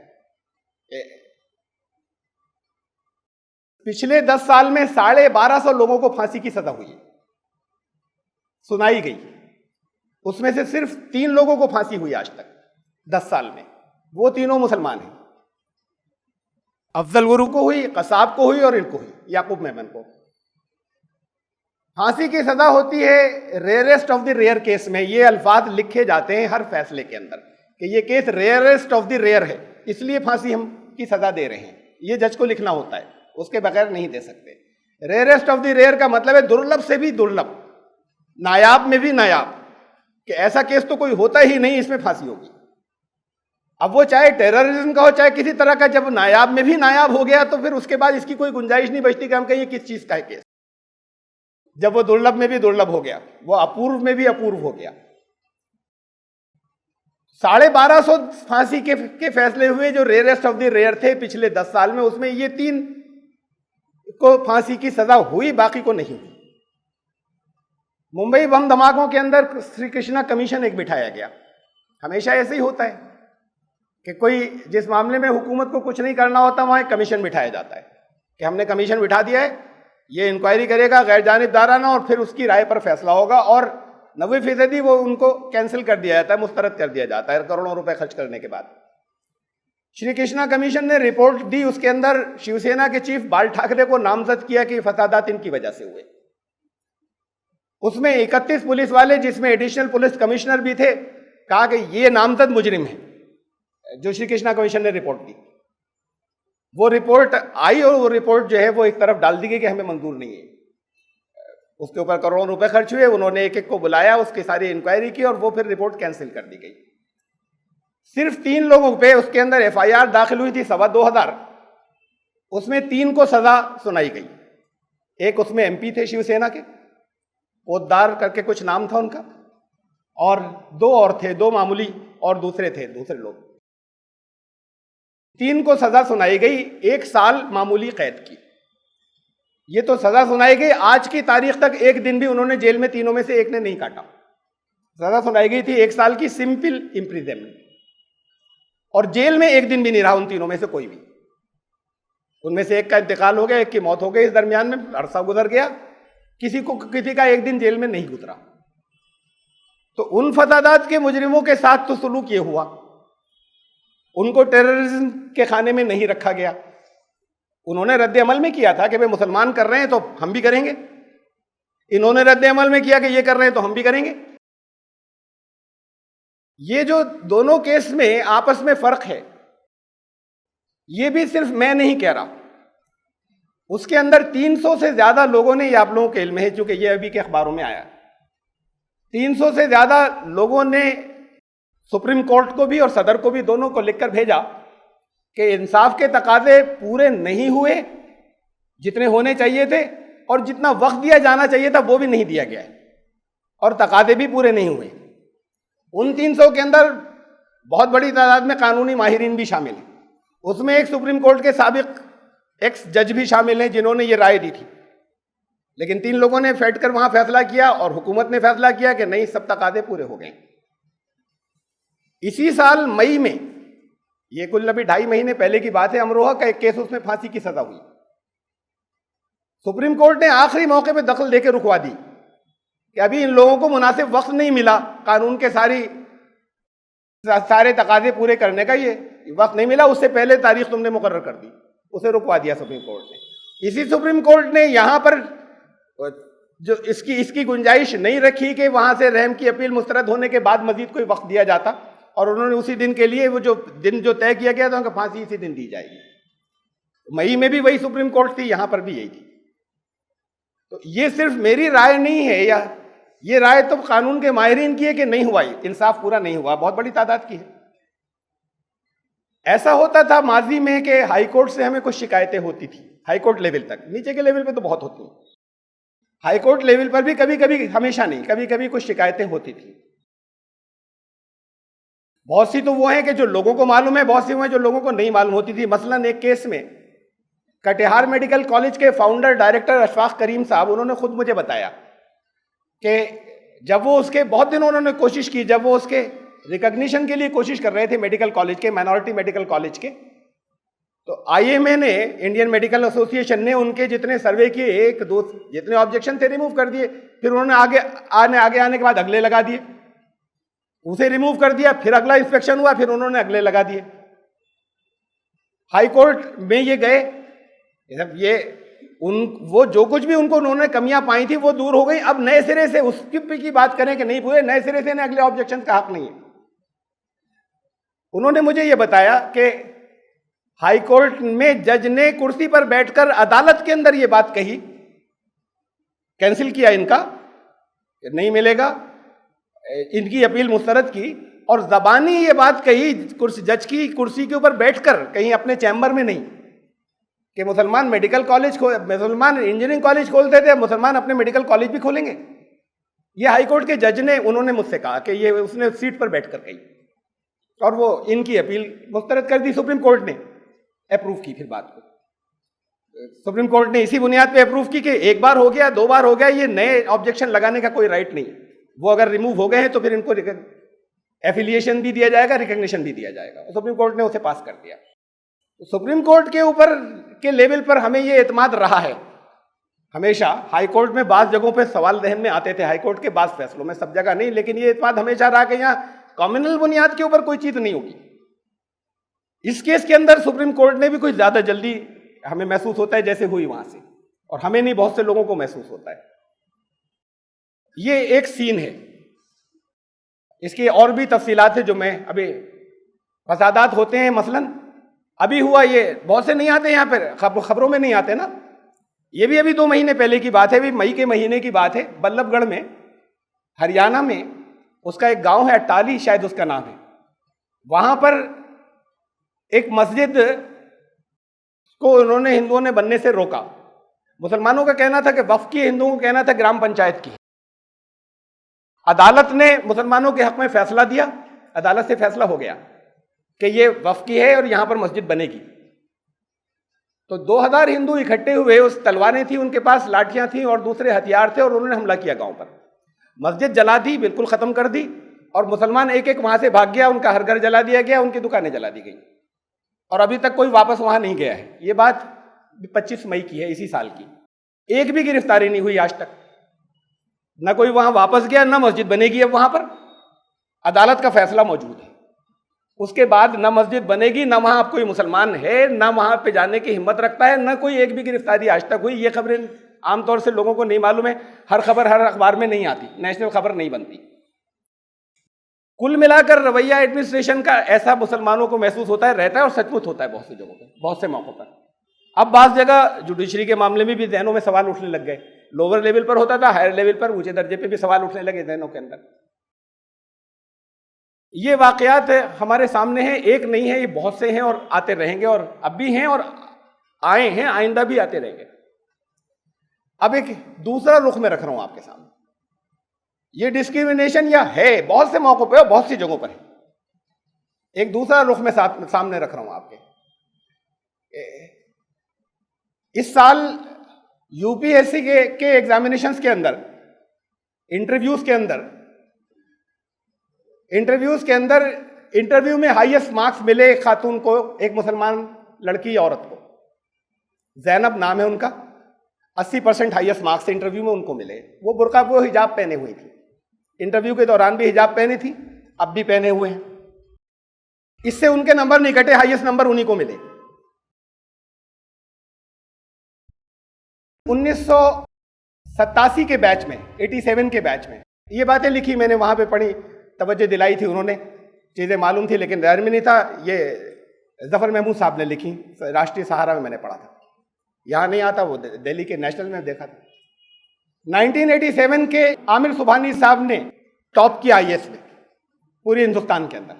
پچھلے 10 سال میں 1250 لوگوں کو پھانسی کی سزا ہوئی ہے، سنائی گئی، اس میں سے صرف 3 لوگوں کو پھانسی ہوئی آج تک 10 سال میں، وہ تینوں مسلمان ہیں۔ افضل گرو کو ہوئی، قصاب کو ہوئی، اور ان کو ہوئی، یعقوب میمن کو۔ پھانسی کی سزا ہوتی ہے rarest of the rare case میں، یہ الفاظ لکھے جاتے ہیں ہر فیصلے کے اندر کہ یہ case rarest of the rare ہے، اس لیے پھانسی ہم کی سزا دے رہے ہیں. یہ جج کو لکھنا ہوتا ہے، اس کے بغیر نہیں دے سکتے. ریئرسٹ آف دی ریئر کا مطلب ہے درلبھ سے بھی درلبھ، نایاب میں بھی نایاب، کہ ایسا کیس تو کوئی ہوتا ہی نہیں اس میں پھانسی ہوگی. اب وہ چاہے ٹیررزم کا ہو چاہے کسی طرح کا، جب نایاب میں بھی نایاب ہو گیا تو پھر اس کے بعد اس کی کوئی گنجائش نہیں بچتی کہ ہم کہیں یہ کس چیز کا ہے کیس. جب وہ درلبھ میں بھی درلبھ ہو گیا، وہ اپورو میں بھی اپورو ہو گیا. 1250 پھانسی کے فیصلے ہوئے جو ریئرسٹ آف دی ریئر تھے پچھلے 10 سال میں، اس میں یہ 3 کو پھانسی کی سزا ہوئی، باقی کو نہیں ہوئی. ممبئی بم دھماکوں کے اندر سری کرشنا کمیشن ایک بٹھایا گیا. ہمیشہ ایسے ہی ہوتا ہے کہ کوئی جس معاملے میں حکومت کو کچھ نہیں کرنا ہوتا وہاں ایک کمیشن بٹھایا جاتا ہے کہ ہم نے کمیشن بٹھا دیا ہے، یہ انکوائری کرے گا غیر جانبدارانہ اور پھر اس کی رائے پر فیصلہ ہوگا، اور 90% وہ ان کو کینسل کر دیا جاتا ہے، مسترد کر دیا جاتا ہے کروڑوں روپے خرچ کرنے کے بعد. شری کرشنا کمیشن نے رپورٹ دی، اس کے اندر شیو سینا کے چیف بال ٹھاکرے کو نامزد کیا کہ فسادات ان کی وجہ سے ہوئے. اس میں 31 پولیس والے، جس میں ایڈیشنل پولیس کمشنر بھی تھے، کہا کہ یہ نامزد مجرم ہیں جو شری کرشنا کمیشن نے رپورٹ دی. وہ رپورٹ آئی اور وہ رپورٹ جو ہے وہ ایک طرف ڈال دی گئی کہ ہمیں منظور نہیں ہے. اس کے اوپر کروڑوں روپے خرچ ہوئے، انہوں نے ایک ایک کو بلایا، اس کی ساری انکوائری کی اور وہ پھر رپورٹ کینسل کر دی گئی. صرف 3 لوگوں پہ اس کے اندر FIR داخل ہوئی تھی 2,25,000، اس میں 3 کو سزا سنائی گئی. ایک اس میں MP تھے شیو سینا کے، پوددار کر کے کچھ نام تھا ان کا، اور 2 اور تھے، 2 معمولی اور دوسرے تھے دوسرے لوگ. 3 کو سزا سنائی گئی، 1 سال معمولی قید کی. یہ تو سزا سنائی گئی، آج کی تاریخ تک ایک دن بھی انہوں نے جیل میں تینوں میں سے ایک نے نہیں کاٹا. سزا سنائی گئی تھی 1 سال کی سمپل امپریزنمنٹ، اور جیل میں ایک دن بھی نہیں رہا ان تینوں میں سے کوئی بھی. ان میں سے ایک کا انتقال ہو گیا، ایک کی موت ہو گئی، اس درمیان میں عرصہ گزر گیا، کسی کا ایک دن جیل میں نہیں گزرا. تو ان فسادات کے مجرموں کے ساتھ تو سلوک یہ ہوا، ان کو ٹیررزم کے خانے میں نہیں رکھا گیا. انہوں نے رد عمل میں کیا تھا کہ بھئی مسلمان کر رہے ہیں تو ہم بھی کریں گے، انہوں نے رد عمل میں کیا کہ یہ کر رہے ہیں تو ہم بھی کریں گے. یہ جو دونوں کیس میں آپس میں فرق ہے، یہ بھی صرف میں نہیں کہہ رہا، اس کے اندر 300 سے زیادہ لوگوں نے، یہ آپ لوگوں کے علم ہے چونکہ یہ ابھی کے اخباروں میں آیا، 300 سے زیادہ لوگوں نے سپریم کورٹ کو بھی اور صدر کو بھی دونوں کو لکھ کر بھیجا کہ انصاف کے تقاضے پورے نہیں ہوئے جتنے ہونے چاہیے تھے، اور جتنا وقت دیا جانا چاہیے تھا وہ بھی نہیں دیا گیا ہے، اور تقاضے بھی پورے نہیں ہوئے. ان 300 کے اندر بہت بڑی تعداد میں قانونی ماہرین بھی شامل ہیں. اس میں ایک سپریم کورٹ کے سابق ایکس جج بھی شامل ہیں جنہوں نے یہ رائے دی تھی. لیکن 3 لوگوں نے بیٹھ کر وہاں فیصلہ کیا اور حکومت نے فیصلہ کیا کہ نہیں، سب تقاضے پورے ہو گئے. اسی سال مئی میں، یہ کل ابھی 2.5 مہینے پہلے کی بات ہے، امروہہ کا ایک کیس، اس میں پھانسی کی سزا ہوئی. سپریم کورٹ نے آخری موقع پہ دخل دے کے رکوا دی کہ ابھی ان لوگوں کو مناسب وقت نہیں ملا قانون کے سارے تقاضے پورے کرنے کا، یہ وقت نہیں ملا، اس سے پہلے تاریخ تم نے مقرر کر دی. اسے رکوا دیا سپریم کورٹ نے. اسی سپریم کورٹ نے یہاں پر جو اس کی گنجائش نہیں رکھی کہ وہاں سے رحم کی اپیل مسترد ہونے کے بعد مزید کوئی وقت دیا جاتا، اور انہوں نے اسی دن کے لیے وہ جو دن طے کیا گیا تھا ان کو پھانسی اسی دن دی جائے گی. مئی میں بھی وہی سپریم کورٹ تھی، یہاں پر بھی یہی تھی. تو یہ صرف میری رائے نہیں ہے، یا یہ رائے تو قانون کے ماہرین کی ہے کہ نہیں ہوا، انصاف پورا نہیں ہوا، بہت بڑی تعداد کی ہے. ایسا ہوتا تھا ماضی میں کہ ہائی کورٹ سے ہمیں کچھ شکایتیں ہوتی تھی، ہائی کورٹ لیول تک، نیچے کے لیول پہ تو بہت ہوتی ہیں، ہائی کورٹ لیول پر بھی کبھی کبھی، ہمیشہ نہیں، کبھی کبھی کچھ شکایتیں ہوتی تھی. بہت سی تو وہ ہیں کہ جو لوگوں کو معلوم ہے، بہت سی وہ ہیں جو لوگوں کو نہیں معلوم ہوتی تھی. مثلاً ایک کیس میں کٹیہار میڈیکل کالج کے فاؤنڈر ڈائریکٹر اشفاق کریم صاحب، انہوں نے خود مجھے بتایا کہ جب وہ اس کے بہت دن انہوں نے کوشش کی، جب وہ اس کے ریکگنیشن کے لیے کوشش کر رہے تھے میڈیکل کالج کے، مائنورٹی میڈیکل کالج کے، تو IMA نے، انڈین میڈیکل ایسوسی ایشن نے ان کے جتنے سروے کیے، 1 2 جتنے آبجیکشن تھے ریموو کر دیے. پھر انہوں نے آگے آنے کے بعد اگلے لگا دیے، اسے ریموو کر دیا، پھر اگلا انسپیکشن ہوا، پھر انہوں نے اگلے لگا دیے. ہائی کورٹ میں یہ گئے، وہ جو کچھ بھی ان کو انہوں نے کمیاں پائی تھی وہ دور ہو گئی. اب نئے سرے سے اس کی بات کریں کہ نہیں پورے، نئے سرے سے اگلے آبجیکشن کا حق نہیں ہے. انہوں نے مجھے یہ بتایا کہ ہائی کورٹ میں جج نے کرسی پر بیٹھ کر عدالت کے اندر یہ بات کہی، کینسل کیا ان کا کہ نہیں ملے گا، ان کی اپیل مسترد کی، اور زبانی یہ بات کہی جج کی کرسی کے اوپر بیٹھ کر، کہیں اپنے چیمبر میں نہیں، کہ مسلمان میڈیکل کالج مسلمان انجینئرنگ کالج کھولتے تھے، مسلمان اپنے میڈیکل کالج بھی کھولیں گے۔ یہ ہائی کورٹ کے جج نے، انہوں نے مجھ سے کہا کہ یہ اس نے سیٹ پر بیٹھ کر کہی، اور وہ ان کی اپیل مسترد کر دی۔ سپریم کورٹ نے اپروو کی پھر بات کو، سپریم کورٹ نے اسی بنیاد پہ اپروو کی کہ ایک بار ہو گیا، 2 بار ہو گیا، یہ نئے آبجیکشن لگانے کا کوئی رائٹ نہیں، وہ اگر ریموو ہو گئے ہیں تو پھر ان کو ایفیلیشن بھی دیا جائے گا، ریکگنیشن بھی دیا جائے گا۔ سپریم کورٹ نے اسے پاس کر دیا۔ سپریم کورٹ کے اوپر کے لیول پر ہمیں یہ اعتماد رہا ہے ہمیشہ۔ ہائی کورٹ میں بعض جگہوں پہ سوال ذہن میں آتے تھے، ہائی کورٹ کے بعض فیصلوں میں، سب جگہ نہیں، لیکن یہ اعتماد ہمیشہ رہا کہ یہاں کامنل بنیاد کے اوپر کوئی چیز نہیں ہوگی۔ اس کیس کے اندر سپریم کورٹ نے بھی کوئی زیادہ جلدی ہمیں محسوس ہوتا ہے جیسے ہوئی وہاں سے، اور ہمیں نہیں، بہت سے لوگوں کو محسوس ہوتا ہے۔ یہ ایک سین ہے، اس کی اور بھی تفصیلات ہیں جو میں ابھی، فسادات ہوتے ہیں مثلاً ابھی ہوا، یہ بہت سے نہیں آتے یہاں پہ، خبروں میں نہیں آتے نا، یہ بھی ابھی 2 مہینے پہلے کی بات ہے، ابھی مئی کے مہینے کی بات ہے۔ بلب گڑھ میں، ہریانہ میں، اس کا ایک گاؤں ہے اٹالی شاید اس کا نام ہے، وہاں پر ایک مسجد کو انہوں نے، ہندوؤں نے بننے سے روکا۔ مسلمانوں کا کہنا تھا کہ وقف کی، ہندوؤں کا کہنا تھا گرام پنچایت کی۔ عدالت نے مسلمانوں کے حق میں فیصلہ دیا، عدالت سے فیصلہ ہو گیا کہ یہ وقف کی ہے اور یہاں پر مسجد بنے گی۔ تو 2000 ہندو اکٹھے ہوئے، اس تلواریں تھیں ان کے پاس، لاٹھیاں تھیں اور دوسرے ہتھیار تھے، اور انہوں نے حملہ کیا گاؤں پر، مسجد جلا دی، بالکل ختم کر دی، اور مسلمان ایک ایک وہاں سے بھاگ گیا، ان کا ہر گھر جلا دیا گیا، ان کی دکانیں جلا دی گئیں، اور ابھی تک کوئی واپس وہاں نہیں گیا ہے۔ یہ بات 25 مئی کی ہے، اسی سال کی۔ ایک بھی گرفتاری نہیں ہوئی آج تک، نہ کوئی وہاں واپس گیا، نہ مسجد بنے گی اب وہاں پر، عدالت کا فیصلہ موجود ہے۔ اس کے بعد نہ مسجد بنے گی، نہ وہاں اب کوئی مسلمان ہے، نہ وہاں پہ جانے کی ہمت رکھتا ہے، نہ کوئی ایک بھی گرفتاری آج تک ہوئی۔ یہ خبریں عام طور سے لوگوں کو نہیں معلوم ہے، ہر خبر ہر اخبار میں نہیں آتی، نیشنل خبر نہیں بنتی۔ کل ملا کر رویہ ایڈمنسٹریشن کا ایسا مسلمانوں کو محسوس ہوتا ہے، رہتا ہے، اور سچ مچ ہوتا ہے بہت سی جگہوں پہ، بہت سے موقعوں پر۔ اب بعض جگہ جوڈیشری کے معاملے میں بھی ذہنوں میں سوال اٹھنے لگ گئے، لوور لیول پر ہوتا تھا، ہائر لیول پر، اونچے درجے پہ بھی سوال اٹھنے لگے ذہنوں کے اندر۔ یہ واقعات ہمارے سامنے ہیں، ایک نہیں ہے، یہ بہت سے ہیں، اور آتے رہیں گے، اور اب بھی ہیں، اور آئے ہیں، آئندہ بھی آتے رہیں گے۔ اب ایک دوسرا رخ میں رکھ رہا ہوں آپ کے سامنے، یہ ڈسکریمنیشن یا ہے بہت سے موقعوں پہ اور بہت سی جگہوں پر ہے۔ ایک دوسرا رخ میں سامنے رکھ رہا ہوں آپ کے۔ اس سال یو پی ایس سی کے ایگزامینیشنز کے اندر، انٹرویوز کے اندر انٹرویو میں ہائیسٹ مارکس ملے ایک خاتون کو، ایک مسلمان لڑکی عورت کو، زینب نام ہے ان کا، 80% ہائیسٹ مارکس انٹرویو میں ان کو ملے۔ وہ برقع، وہ حجاب پہنے ہوئی تھی، انٹرویو کے دوران بھی حجاب پہنی تھی، اب بھی پہنے ہوئے ہیں۔ اس سے ان کے نمبر نہیں کٹے، ہائیسٹ نمبر انہی کو ملے۔ 1987 کے بیچ میں، 87 کے بیچ میں یہ باتیں لکھی میں نے، وہاں پہ پڑھی، توجہ دلائی تھی انہوں نے، چیزیں معلوم تھی لیکن ذہن میں نہیں تھا۔ یہ ظفر محمود صاحب نے لکھی، راشٹریہ سہارا میں میں نے پڑھا تھا، یہاں نہیں آتا، وہ دہلی کے نیشنل میں دیکھا تھا۔ 1987 کے عامر سبحانی صاحب نے ٹاپ کیا آئی ایس میں پورے ہندوستان کے اندر۔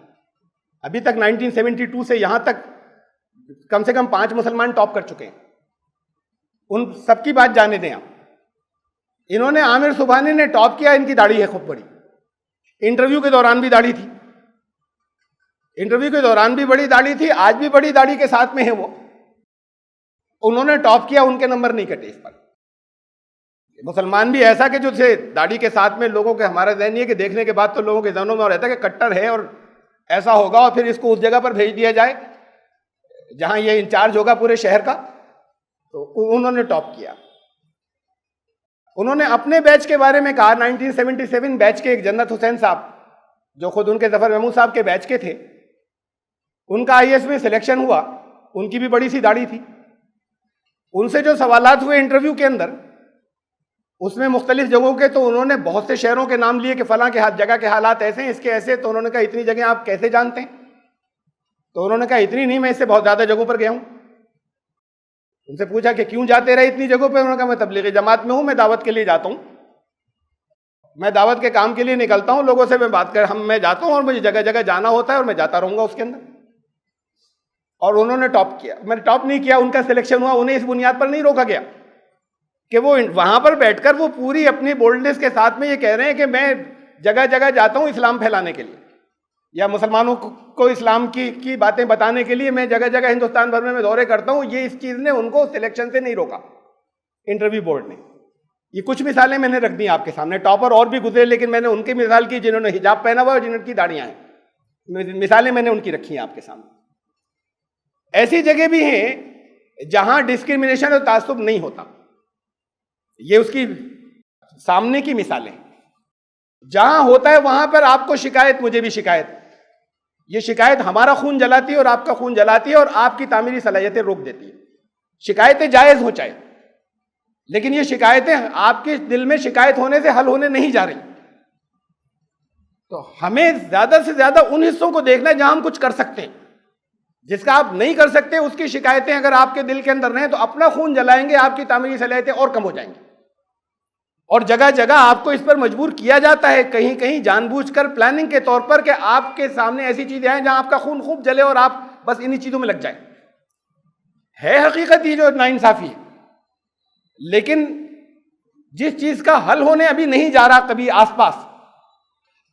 ابھی تک 1972 سے یہاں تک کم سے کم 5 مسلمان ٹاپ کر چکے ہیں، ان سب کی بات جانے دیں آپ۔ انہوں نے، عامر سبحانی نے ٹاپ کیا، ان کی داڑھی ہے خوب بڑی، انٹرویو کے دوران بھی داڑھی تھی، انٹرویو کے دوران بھی بڑی داڑھی تھی، آج بھی بڑی داڑھی کے ساتھ میں ہے وہ۔ انہوں نے ٹاپ کیا، ان کے نمبر نہیں کٹے اس پر۔ مسلمان بھی ایسا کہ جو سے داڑھی کے ساتھ میں لوگوں کے، ہمارا ذہن یہ ہے کہ دیکھنے کے بعد تو لوگوں کے ذہنوں میں اور رہتا ہے کہ کٹر ہے اور ایسا ہوگا، اور پھر اس کو اس جگہ پر بھیج دیا جائے جہاں یہ انچارج ہوگا پورے شہر کا۔ تو انہوں نے ٹاپ کیا۔ انہوں نے اپنے بیچ کے بارے میں کہا، 1977 بیچ کے ایک جنت حسین صاحب، جو خود ان کے ظفر محمود صاحب کے بیچ کے تھے، ان کا آئی ایس میں سلیکشن ہوا، ان کی بھی بڑی سی داڑھی تھی۔ ان سے جو سوالات ہوئے انٹرویو کے اندر، اس میں مختلف جگہوں کے، تو انہوں نے بہت سے شہروں کے نام لیے کہ فلاں کے جگہ کے حالات ایسے ہیں، اس کے ایسے، تو انہوں نے کہا اتنی جگہیں آپ کیسے جانتے ہیں؟ تو انہوں نے کہا اتنی نہیں، میں اس سے بہت زیادہ جگہوں پر گیا ہوں. ان سے پوچھا کہ کیوں جاتے رہے اتنی جگہوں پہ؟ انہوں نے کہا میں تبلیغی جماعت میں ہوں، میں دعوت کے لیے جاتا ہوں، میں دعوت کے کام کے لیے نکلتا ہوں، لوگوں سے میں بات میں جاتا ہوں اور مجھے جگہ جگہ جانا ہوتا ہے اور میں جاتا رہوں گا اس کے اندر. اور انہوں نے ٹاپ کیا. میں نے ٹاپ نہیں کیا، ان کا سلیکشن ہوا. انہیں اس بنیاد پر نہیں روکا گیا کہ وہ وہاں پر بیٹھ کر وہ پوری اپنی بولڈنس کے ساتھ میں یہ کہہ رہے ہیں کہ میں جگہ جگہ جاتا ہوں اسلام پھیلانے کے لیے، یا مسلمانوں کو اسلام کی باتیں بتانے کے لیے میں جگہ جگہ ہندوستان بھر میں دورے کرتا ہوں. یہ اس چیز نے ان کو سلیکشن سے نہیں روکا انٹرویو بورڈ نے. یہ کچھ مثالیں میں نے رکھ دی آپ کے سامنے. ٹاپر اور بھی گزرے، لیکن میں نے ان کی مثال کی جنہوں نے حجاب پہنا ہوا اور جنہوں کی داڑیاں ہیں. مثالیں میں نے ان کی رکھی ہیں آپ کے سامنے. ایسی جگہ بھی ہیں جہاں ڈسکرمنیشن اور تعصب نہیں ہوتا. یہ اس کی سامنے کی مثالیں. جہاں ہوتا ہے وہاں پر آپ کو شکایت، مجھے بھی شکایت. یہ شکایت ہمارا خون جلاتی ہے اور آپ کا خون جلاتی ہے اور آپ کی تعمیری صلاحیتیں روک دیتی ہے. شکایتیں جائز ہو چاہے، لیکن یہ شکایتیں آپ کے دل میں شکایت ہونے سے حل ہونے نہیں جا رہی. تو ہمیں زیادہ سے زیادہ ان حصوں کو دیکھنا ہے جہاں ہم کچھ کر سکتے ہیں. جس کا آپ نہیں کر سکتے اس کی شکایتیں اگر آپ کے دل کے اندر رہیں تو اپنا خون جلائیں گے، آپ کی تعمیری صلاحیتیں اور کم ہو جائیں گی. اور جگہ جگہ آپ کو اس پر مجبور کیا جاتا ہے، کہیں کہیں جان بوجھ کر پلاننگ کے طور پر، کہ آپ کے سامنے ایسی چیزیں آئیں جہاں آپ کا خون خوب جلے اور آپ بس انہی چیزوں میں لگ جائیں. ہے حقیقت یہ جو ناانصافی ہے، لیکن جس چیز کا حل ہونے ابھی نہیں جا رہا کبھی آس پاس،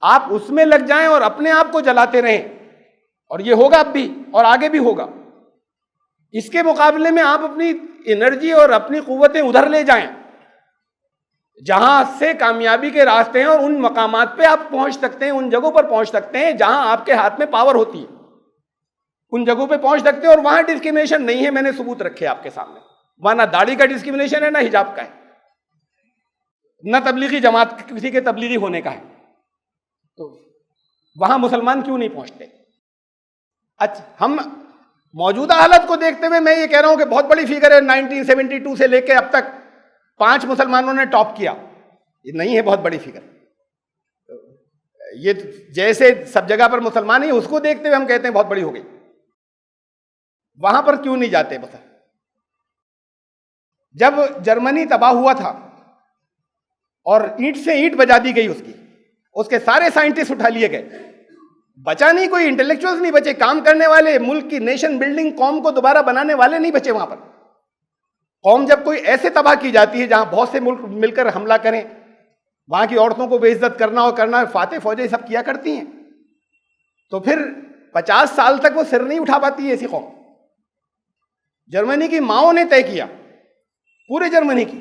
آپ اس میں لگ جائیں اور اپنے آپ کو جلاتے رہیں. اور یہ ہوگا اب بھی اور آگے بھی ہوگا. اس کے مقابلے میں آپ اپنی انرجی اور اپنی قوتیں ادھر لے جائیں جہاں سے کامیابی کے راستے ہیں، اور ان مقامات پہ آپ پہنچ سکتے ہیں، ان جگہوں پر پہنچ سکتے ہیں جہاں آپ کے ہاتھ میں پاور ہوتی ہے. ان جگہوں پہ پہنچ سکتے ہیں اور وہاں ڈسکرمنیشن نہیں ہے. میں نے ثبوت رکھے آپ کے سامنے. وہاں نہ داڑھی کا ڈسکرمنیشن ہے، نہ حجاب کا ہے، نہ تبلیغی جماعت کسی کے تبلیغی ہونے کا ہے. تو وہاں مسلمان کیوں نہیں پہنچتے؟ اچھا، ہم موجودہ حالت کو دیکھتے ہوئے میں یہ کہہ رہا ہوں کہ بہت بڑی فگر ہے. 1972 سے لے کے اب تک 5 مسلمانوں نے ٹاپ کیا. یہ نہیں ہے بہت بڑی فگر. یہ جیسے سب جگہ پر مسلمان ہی، اس کو دیکھتے ہوئے ہم کہتے ہیں بہت بڑی ہو گئی. وہاں پر کیوں نہیں جاتے؟ بتا. جب جرمنی تباہ ہوا تھا اور اینٹ سے اینٹ بجا دی گئی اس کے سارے سائنٹسٹ اٹھا لیے گئے. بچا نہیں، کوئی انٹلیکچوئلز نہیں بچے، کام کرنے والے، ملک کی نیشن بلڈنگ، قوم کو دوبارہ بنانے والے نہیں بچے وہاں پر. قوم جب کوئی ایسے تباہ کی جاتی ہے جہاں بہت سے ملک مل کر حملہ کریں، وہاں کی عورتوں کو بے عزت کرنا فاتح فوجیں سب کیا کرتی ہیں، تو پھر 50 سال تک وہ سر نہیں اٹھا پاتی ہے ایسی قوم. جرمنی کی ماؤں نے طے کیا، پورے جرمنی کی،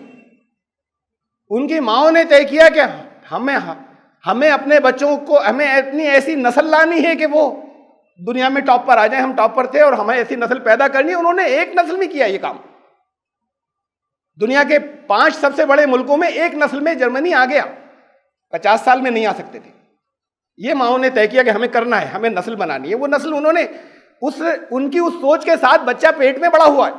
ان کی ماؤں نے طے کیا کہ ہمیں اپنے بچوں کو، ہمیں اتنی ایسی نسل لانی ہے کہ وہ دنیا میں ٹاپ پر آ جائیں. ہم ٹاپ پر تھے اور ہمیں ایسی نسل پیدا کرنی ہے. انہوں نے ایک نسل میں کیا یہ کام. دنیا کے 5 سب سے بڑے ملکوں میں ایک نسل میں جرمنی آ گیا. 50 سال میں نہیں آ سکتے تھے. یہ ماؤں نے طے کیا کہ ہمیں کرنا ہے، ہمیں نسل بنانی ہے. وہ نسل انہوں نے ان کی اس سوچ کے ساتھ بچہ پیٹ میں بڑا ہوا ہے،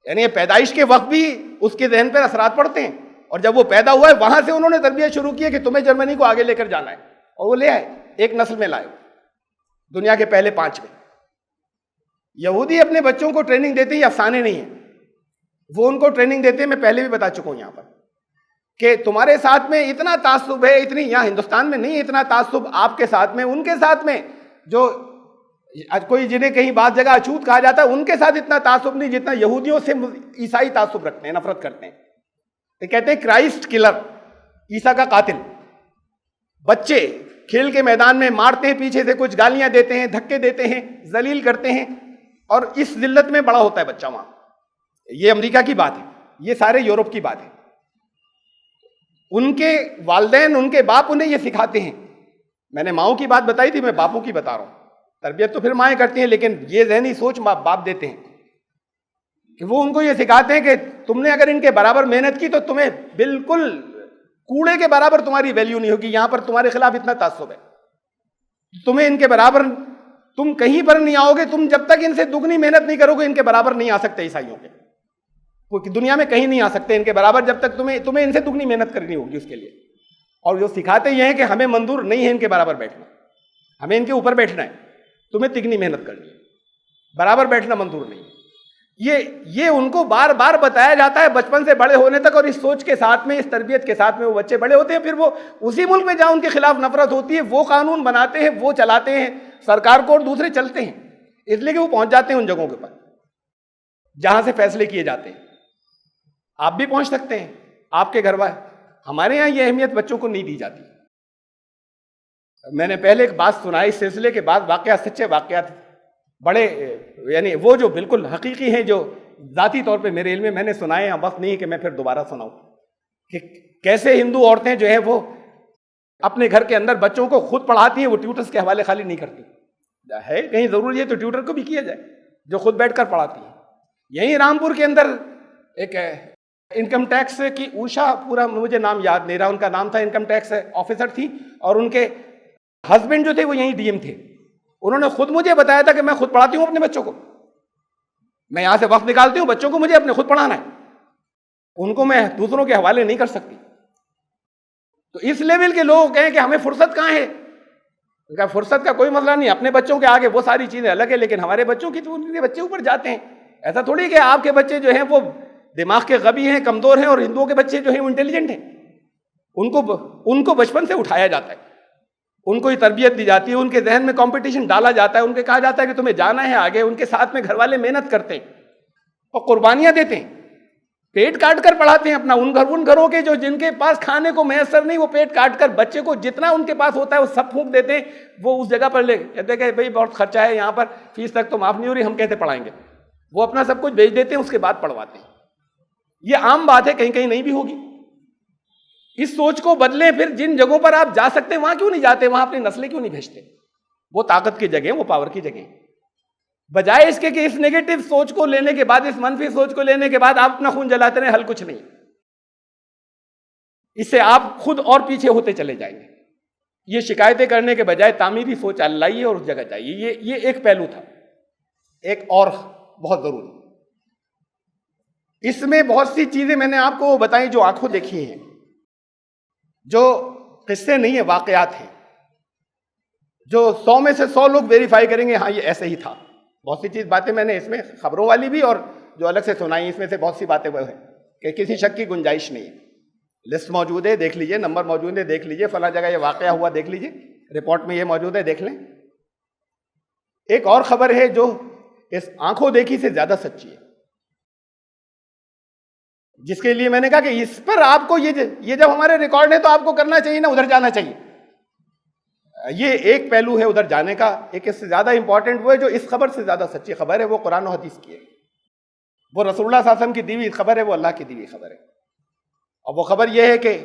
یعنی پیدائش کے وقت بھی اس کے ذہن پر اثرات پڑتے ہیں. اور جب وہ پیدا ہوا ہے وہاں سے انہوں نے تربیت شروع کی ہے کہ تمہیں جرمنی کو آگے لے کر جانا ہے. اور وہ لے آئے، ایک نسل میں لائے، دنیا کے پہلے 5 میں. یہودی اپنے بچوں کو ٹریننگ دیتے ہیں، یہ افسانے نہیں ہیں، وہ ان کو ٹریننگ دیتے ہیں. میں پہلے بھی بتا چکا ہوں یہاں پر کہ تمہارے ساتھ میں اتنا تعصب ہے، اتنی، یہاں ہندوستان میں نہیں اتنا تعصب آپ کے ساتھ میں، ان کے ساتھ میں، جو کوئی جنہیں کہیں بعض جگہ اچھوت کہا جاتا ہے، ان کے ساتھ اتنا تعصب نہیں جتنا یہودیوں سے عیسائی تعصب رکھتے ہیں، نفرت کرتے ہیں. یہ کہتے ہیں کرائسٹ کلر، عیسیٰ کا قاتل. بچے کھیل کے میدان میں مارتے ہیں، پیچھے سے کچھ گالیاں دیتے ہیں، دھکے دیتے ہیں، ذلیل کرتے ہیں، اور اس ذلت میں بڑا ہوتا ہے بچہ وہاں. یہ امریکہ کی بات ہے، یہ سارے یورپ کی بات ہے. ان کے والدین، ان کے باپ انہیں یہ سکھاتے ہیں. میں نے ماؤں کی بات بتائی تھی، میں باپوں کی بتا رہا ہوں. تربیت تو پھر مائیں کرتی ہیں، لیکن یہ ذہنی سوچ باپ دیتے ہیں کہ وہ ان کو یہ سکھاتے ہیں کہ تم نے اگر ان کے برابر محنت کی تو تمہیں بالکل کوڑے کے برابر تمہاری ویلیو نہیں ہوگی. یہاں پر تمہارے خلاف اتنا تعصب ہے، تمہیں ان کے برابر، تم کہیں پر نہیں آؤ گے. تم جب تک ان سے دگنی محنت نہیں کرو گے ان کے برابر نہیں آ سکتے. عیسائیوں کے دنیا میں کہیں نہیں آ سکتے ان کے برابر جب تک تمہیں ان سے دگنی محنت کرنی ہوگی اس کے لیے. اور وہ سکھاتے یہ ہیں کہ ہمیں منظور نہیں ہے ان کے برابر بیٹھنا، ہمیں ان کے اوپر بیٹھنا ہے، تمہیں تگنی محنت کرنی ہے. برابر بیٹھنا منظور نہیں ہے. یہ ان کو بار بار بتایا جاتا ہے بچپن سے بڑے ہونے تک, اور اس سوچ کے ساتھ میں, اس تربیت کے ساتھ میں وہ بچے بڑے ہوتے ہیں. پھر وہ اسی ملک میں جہاں ان کے خلاف نفرت ہوتی ہے وہ قانون بناتے ہیں, وہ چلاتے ہیں سرکار کو, اور دوسرے چلتے ہیں, اس لیے کہ وہ پہنچ جاتے ہیں ان جگہوں کے پر جہاں سے فیصلے کیے جاتے ہیں. آپ بھی پہنچ سکتے ہیں, آپ کے گھر والے. ہمارے یہاں یہ اہمیت بچوں کو نہیں دی جاتی. میں نے پہلے ایک بات سنائی اس سلسلے کے بعد, واقعات سچے واقعات بڑے, یعنی وہ جو بالکل حقیقی ہیں, جو ذاتی طور پہ میرے علم میں نے سنائے ہیں. وقت نہیں ہے کہ میں پھر دوبارہ سناؤں کہ کیسے ہندو عورتیں جو ہیں وہ اپنے گھر کے اندر بچوں کو خود پڑھاتی ہیں, وہ ٹیوٹرز کے حوالے خالی نہیں کرتی. ہے کہیں ضروری ہے تو ٹیوٹر کو بھی کیا جائے جو خود بیٹھ کر پڑھاتی ہیں. یہیں رامپور کے اندر ایک انکم ٹیکس کی اوشا, پورا مجھے نام یاد نہیں رہا, ان کا نام تھا, انکم ٹیکس آفیسر تھی, اور ان کے ہسبینڈ جو تھے وہ یہیں ڈی ایم تھے. انہوں نے خود مجھے بتایا تھا کہ میں خود پڑھاتی ہوں اپنے بچوں کو, میں یہاں سے وقت نکالتی ہوں, بچوں کو مجھے اپنے خود پڑھانا ہے, ان کو میں دوسروں کے حوالے نہیں کر سکتی. تو اس لیول کے لوگ کہیں کہ ہمیں فرصت کہاں ہے, ان کا فرصت کا کوئی مسئلہ نہیں, اپنے بچوں کے آگے وہ ساری چیزیں الگ ہے, لیکن ہمارے بچوں کی تو ان کے بچے اوپر جاتے ہیں. ایسا تھوڑی کہ آپ کے بچے جو ہیں وہ دماغ کے غبی ہیں, کمزور ہیں, اور ہندوؤں کے بچے جو ہیں وہ انٹیلیجنٹ ہیں. ان کو بچپن سے اٹھایا جاتا ہے, ان کو ہی تربیت دی جاتی ہے, ان کے ذہن میں کمپٹیشن ڈالا جاتا ہے, ان کے کہا جاتا ہے کہ تمہیں جانا ہے آگے. ان کے ساتھ میں گھر والے محنت کرتے ہیں اور قربانیاں دیتے ہیں, پیٹ کاٹ کر پڑھاتے ہیں اپنا. ان گھروں کے جو جن کے پاس کھانے کو میسر نہیں, وہ پیٹ کاٹ کر بچے کو جتنا ان کے پاس ہوتا ہے وہ سب پھونک دیتے ہیں. وہ اس جگہ پر لے کہتے ہیں کہ بھئی بہت خرچہ ہے یہاں پر, فیس تک تو معاف نہیں ہو رہی, ہم کہتے پڑھائیں گے. وہ اپنا سب کچھ بیچ دیتے ہیں, اس کے بعد پڑھواتے ہیں. یہ عام بات ہے, کہیں کہیں نہیں بھی ہوگی. اس سوچ کو بدلیں. پھر جن جگہوں پر آپ جا سکتے ہیں وہاں کیوں نہیں جاتے, وہاں اپنی نسلیں کیوں نہیں بھیجتے؟ وہ طاقت کی جگہ, وہ پاور کی جگہ. بجائے اس کے کہ اس نیگیٹو سوچ کو لینے کے بعد, اس منفی سوچ کو لینے کے بعد آپ اپنا خون جلاتے رہیں, حل کچھ نہیں. اس سے آپ خود اور پیچھے ہوتے چلے جائیں گے. یہ شکایتیں کرنے کے بجائے تعمیری سوچ لائیے اور اس جگہ جائیے. یہ ایک پہلو تھا. ایک اور بہت ضروری, اس میں بہت سی چیزیں میں نے آپ کو بتائیں جو آنکھوں دیکھی ہیں, جو قصے نہیں ہیں, واقعات ہیں, جو 100 میں سے 100 لوگ ویریفائی کریں گے ہاں یہ ایسے ہی تھا. بہت سی باتیں میں نے اس میں خبروں والی بھی اور جو الگ سے سنائی, اس میں سے بہت سی باتیں وہ ہیں کہ کسی شک کی گنجائش نہیں ہے. لسٹ موجود ہے, دیکھ لیجئے, نمبر موجود ہے, دیکھ لیجئے, فلاں جگہ یہ واقعہ ہوا, دیکھ لیجئے, رپورٹ میں یہ موجود ہے, دیکھ لیں. ایک اور خبر ہے جو اس آنکھوں دیکھی سے زیادہ سچی ہے, جس کے لیے میں نے کہا کہ اس پر آپ کو یہ جب ہمارے ریکارڈ ہے تو آپ کو کرنا چاہیے نا, ادھر جانا چاہیے. یہ ایک پہلو ہے ادھر جانے کا. ایک اس سے زیادہ امپورٹنٹ وہ ہے جو اس خبر سے زیادہ سچی خبر ہے, وہ قرآن و حدیث کی ہے. وہ رسول اللہ صلی اللہ علیہ وسلم کی دی ہوئی خبر ہے, وہ اللہ کی دی ہوئی خبر ہے. اور وہ خبر یہ ہے کہ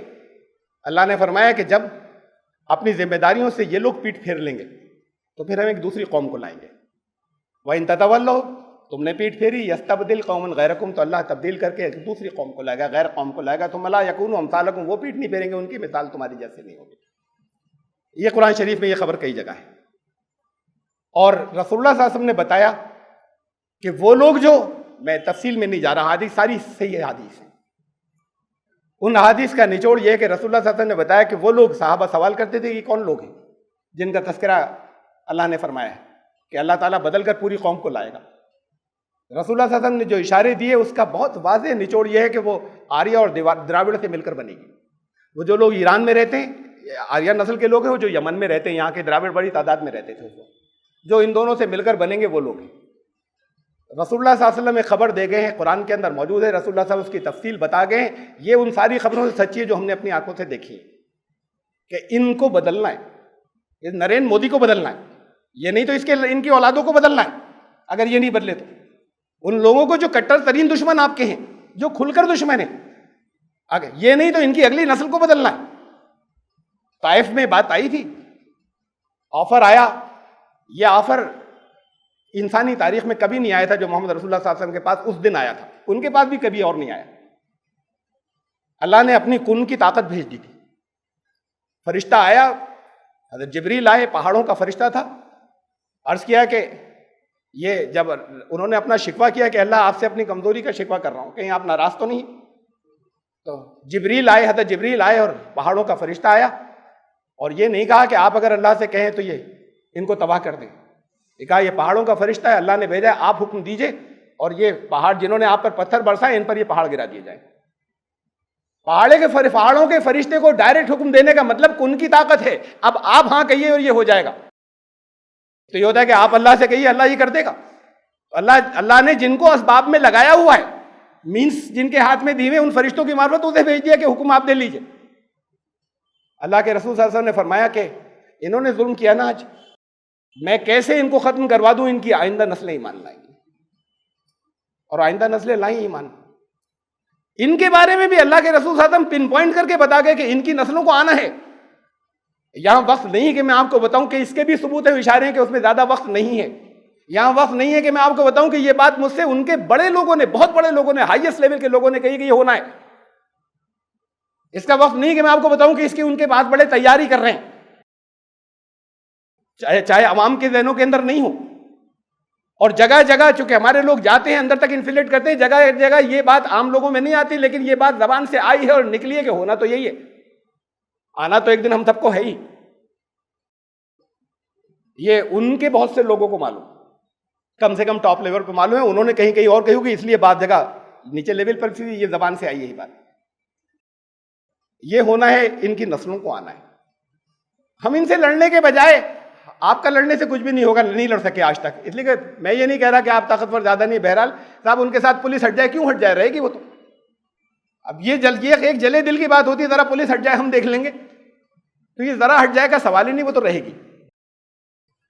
اللہ نے فرمایا کہ جب اپنی ذمہ داریوں سے یہ لوگ پیٹ پھیر لیں گے تو پھر ہم ایک دوسری قوم کو لائیں گے. وَإِن تَتَوَلَّوْا, تم نے پیٹ پھیری, یستبدل قوما غیرکم, تو اللہ تبدیل کر کے ایک دوسری قوم کو لائے گا, غیر قوم کو لائے گا. ثم لا یکونوا امثالکم, وہ پیٹ نہیں پھیریں گے, ان کی مثال تمہاری جیسے نہیں ہوگی. یہ قرآن شریف میں یہ خبر کئی جگہ ہے. اور رسول اللہ صلی اللہ علیہ وسلم نے بتایا کہ وہ لوگ جو, میں تفصیل میں نہیں جا رہا, حدیث ساری صحیح حدیث ہیں. ان حدیث کا نچوڑ یہ ہے کہ رسول اللہ صلی اللہ علیہ وسلم نے بتایا کہ وہ لوگ, صحابہ سوال کرتے تھے کہ کون لوگ ہیں جن کا تذکرہ اللہ نے فرمایا ہے کہ اللہ تعالیٰ بدل کر پوری قوم کو لائے گا. رسول اللہ صلی اللہ علیہ وسلم نے جو اشارے دیے اس کا بہت واضح نچوڑ یہ ہے کہ وہ آریہ اور دراوڑ سے مل کر بنے گی. وہ جو لوگ ایران میں رہتے ہیں, آریہ نسل کے لوگ ہیں, وہ جو یمن میں رہتے ہیں, یہاں کے دراوڑ بڑی تعداد میں رہتے تھے, جو ان دونوں سے مل کر بنیں گے وہ لوگ ہیں. رسول اللہ صلی اللہ علیہ وسلم ایک خبر دے گئے ہیں, قرآن کے اندر موجود ہے, رسول اللہ صلی اللہ علیہ وسلم اس کی تفصیل بتا گئے ہیں. یہ ان ساری خبروں سے سچی ہے جو ہم نے اپنی آنکھوں سے دیکھی ہے کہ ان کو بدلنا ہے, یہ نریندر مودی کو بدلنا ہے, یہ نہیں تو ان کی اولادوں کو بدلنا ہے. اگر یہ نہیں بدلے تو ان لوگوں کو جو کٹر ترین دشمن آپ کے ہیں, جو کھل کر دشمن ہیں, اگر یہ نہیں تو ان کی اگلی نسل کو بدلنا ہے. طائف میں بات آئی تھی, آفر آیا, یہ آفر انسانی تاریخ میں کبھی نہیں آیا تھا جو محمد رسول اللہ صلی اللہ علیہ وسلم کے پاس اس دن آیا تھا, ان کے پاس بھی کبھی اور نہیں آیا. اللہ نے اپنی کن کی طاقت بھیج دی تھی. فرشتہ آیا, حضرت جبریل آئے, پہاڑوں کا فرشتہ تھا. عرض کیا کہ یہ جب انہوں نے اپنا شکوہ کیا کہ اللہ آپ سے اپنی کمزوری کا شکوہ کر رہا ہوں, کہیں آپ ناراض تو نہیں, تو جبریل آئے, حضرت جبریل آئے اور پہاڑوں کا فرشتہ آیا, اور یہ نہیں کہا کہ آپ اگر اللہ سے کہیں تو یہ ان کو تباہ کر دیں. کہا یہ پہاڑوں کا فرشتہ ہے، اللہ نے بھیجا ہے، آپ حکم دیجئے اور یہ پہاڑ جنہوں نے آپ پر پتھر برسائے ان پر یہ پہاڑ گرا دیے جائیں۔ پہاڑوں کے فرشتے کو ڈائریکٹ حکم دینے کا مطلب ان کی طاقت ہے، اب آپ ہاں کہیے اور یہ ہو جائے گا۔ تو یہ ہوتا ہے کہ آپ اللہ سے کہیے، اللہ یہ کر دے گا۔ اللہ نے جن کو اسباب میں لگایا ہوا ہے، مینس جن کے ہاتھ میں دیے ان فرشتوں کی معرفت اسے بھیج دیا کہ حکم آپ دے لیجئے۔ اللہ کے رسول صلی اللہ علیہ وسلم نے فرمایا کہ انہوں نے ظلم کیا نا آج، میں کیسے ان کو ختم کروا دوں، ان کی آئندہ نسلیں ایمان لائیں گی، اور آئندہ نسلیں لائیں ایمان۔ ان کے بارے میں بھی اللہ کے رسول صلی اللہ علیہ وسلم پن پوائنٹ کر کے بتا گئے کہ ان کی نسلوں کو آنا ہے۔ یہاں وقت نہیں کہ میں آپ کو بتاؤں کہ اس کے بھی ثبوت ہے، اشارے ہیں کہ اس میں زیادہ وقت نہیں ہے۔ یہاں وقت نہیں ہے کہ میں آپ کو بتاؤں کہ یہ بات مجھ سے ان کے بڑے لوگوں نے، بہت بڑے لوگوں نے، ہائیسٹ لیول کے لوگوں نے کہی کہ یہ ہونا ہے۔ اس کا وقت نہیں کہ میں آپ کو بتاؤں کہ اس کی ان کے بعد بڑے تیاری کر رہے ہیں، چاہے عوام کے ذہنوں کے اندر نہیں ہو۔ اور جگہ جگہ چونکہ ہمارے لوگ جاتے ہیں اندر تک انفلیٹ کرتے ہیں، جگہ جگہ یہ بات عام لوگوں میں نہیں آتی، لیکن یہ بات زبان سے آئی ہے اور نکلی ہے کہ ہونا تو یہی ہے، آنا تو ایک دن ہم سب کو ہے ہی۔ یہ ان کے بہت سے لوگوں کو معلوم، کم سے کم ٹاپ لیول پہ معلوم ہے، انہوں نے کہیں کہیں اور کہی ہوگی، اس لیے بعض جگہ نیچے لیول پر بھی یہ زبان سے آئی یہی بات۔ یہ ہونا ہے، ان کی نسلوں کو آنا ہے۔ ہم ان سے لڑنے کے بجائے، آپ کا لڑنے سے کچھ بھی نہیں ہوگا، نہیں لڑ سکے آج تک، اس لیے کہ میں یہ نہیں کہہ رہا کہ آپ طاقتور زیادہ نہیں، بہرحال صاحب ان کے ساتھ پولیس ہٹ جائے، کیوں ہٹ جائے، رہے گی وہ تو۔ اب یہ ایک جلے دل کی بات ہوتی ہے، ذرا پولیس ہٹ جائے ہم دیکھ لیں گے، تو یہ ذرا ہٹ جائے کا سوال ہی نہیں، وہ تو رہے گی،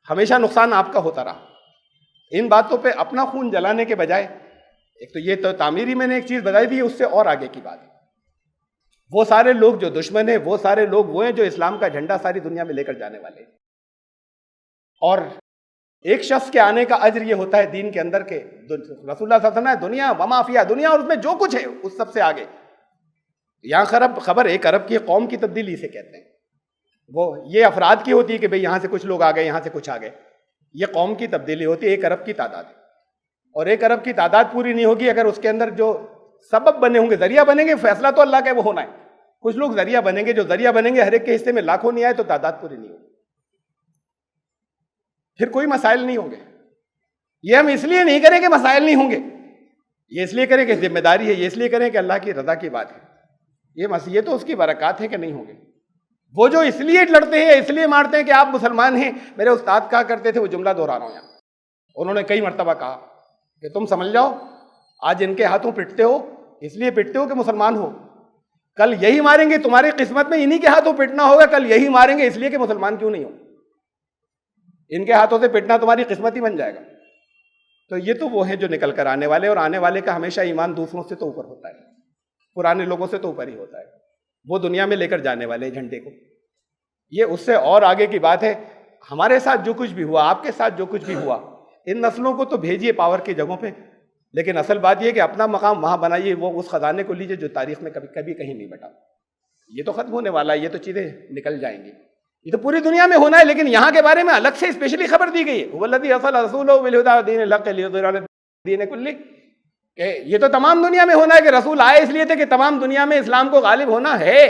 ہمیشہ نقصان آپ کا ہوتا رہا۔ ان باتوں پہ اپنا خون جلانے کے بجائے، ایک تو یہ تو تعمیری میں نے ایک چیز بتائی تھی، اس سے اور آگے کی بات ہے، وہ سارے لوگ جو دشمن ہیں، وہ سارے لوگ وہ ہیں جو اسلام کا جھنڈا ساری دنیا میں لے کر جانے والے ہیں۔ اور ایک شخص کے آنے کا اجر یہ ہوتا ہے دین کے اندر کے رسول اللہ صلی اللہ علیہ وسلم دنیا وما فیہا، دنیا اور اس میں جو کچھ ہے اس سب سے آگے۔ یہاں خبر ایک ارب کی قوم کی تبدیلی سے کہتے ہیں، وہ یہ افراد کی ہوتی ہے کہ بھئی یہاں سے کچھ لوگ آ گئے، یہاں سے کچھ آ گئے، یہ قوم کی تبدیلی ہوتی ہے، ایک ارب کی تعداد ہے۔ اور ایک ارب کی تعداد پوری نہیں ہوگی اگر اس کے اندر جو سبب بنے ہوں گے، ذریعہ بنیں گے، فیصلہ تو اللہ کا ہے وہ ہونا ہے، کچھ لوگ ذریعہ بنیں گے، جو ذریعہ بنیں گے ہر ایک کے حصے میں لاکھوں نہیں آئے تو تعداد پوری نہیں ہوگی، پھر کوئی مسائل نہیں ہوں گے۔ یہ ہم اس لیے نہیں کریں کہ مسائل نہیں ہوں گے، یہ اس لیے کریں کہ ذمہ داری ہے، یہ اس لیے کریں کہ اللہ کی رضا کی بات ہے، یہ تو اس کی برکات ہے کہ نہیں ہوں گے۔ وہ جو اس لیے لڑتے ہیں، اس لیے مارتے ہیں کہ آپ مسلمان ہیں، میرے استاد کہا کرتے تھے، وہ جملہ دہرا رہا ہوں یہاں، انہوں نے کئی مرتبہ کہا کہ تم سمجھ جاؤ آج ان کے ہاتھوں پٹتے ہو اس لیے پٹتے ہو کہ مسلمان ہو، کل یہی ماریں گے، تمہاری قسمت میں انہی کے ہاتھوں پٹنا ہوگا، کل یہی ماریں گے اس لیے کہ مسلمان کیوں نہیں ہو، ان کے ہاتھوں سے پٹنا تمہاری قسمت ہی بن جائے گا۔ تو یہ تو وہ ہیں جو نکل کر آنے والے، اور آنے والے کا ہمیشہ ایمان دوسروں سے تو اوپر ہوتا ہے، پرانے لوگوں سے تو اوپر ہی ہوتا ہے، وہ دنیا میں لے کر جانے والے جھنڈے کو۔ یہ اس سے اور آگے کی بات ہے، ہمارے ساتھ جو کچھ بھی ہوا، آپ کے ساتھ جو کچھ بھی ہوا، ان نسلوں کو تو بھیجیے پاور کی جگہوں پہ، لیکن اصل بات یہ کہ اپنا مقام وہاں بنائیے، وہ اس خزانے کو لیجیے جو تاریخ میں کبھی کہیں نہیں بٹا۔ یہ تو ختم ہونے والا ہے، یہ تو چیزیں نکل جائیں گی، یہ تو پوری دنیا میں ہونا ہے، لیکن یہاں کے بارے میں الگ سے اسپیشلی خبر دی گئی ہے، والذی ارسل رسولہ بالہدی ودین الحق لیظہرہ علی الدین کلہ، کہ یہ تو تمام دنیا میں ہونا ہے، کہ رسول آئے اس لیے تھے کہ تمام دنیا میں اسلام کو غالب ہونا ہے،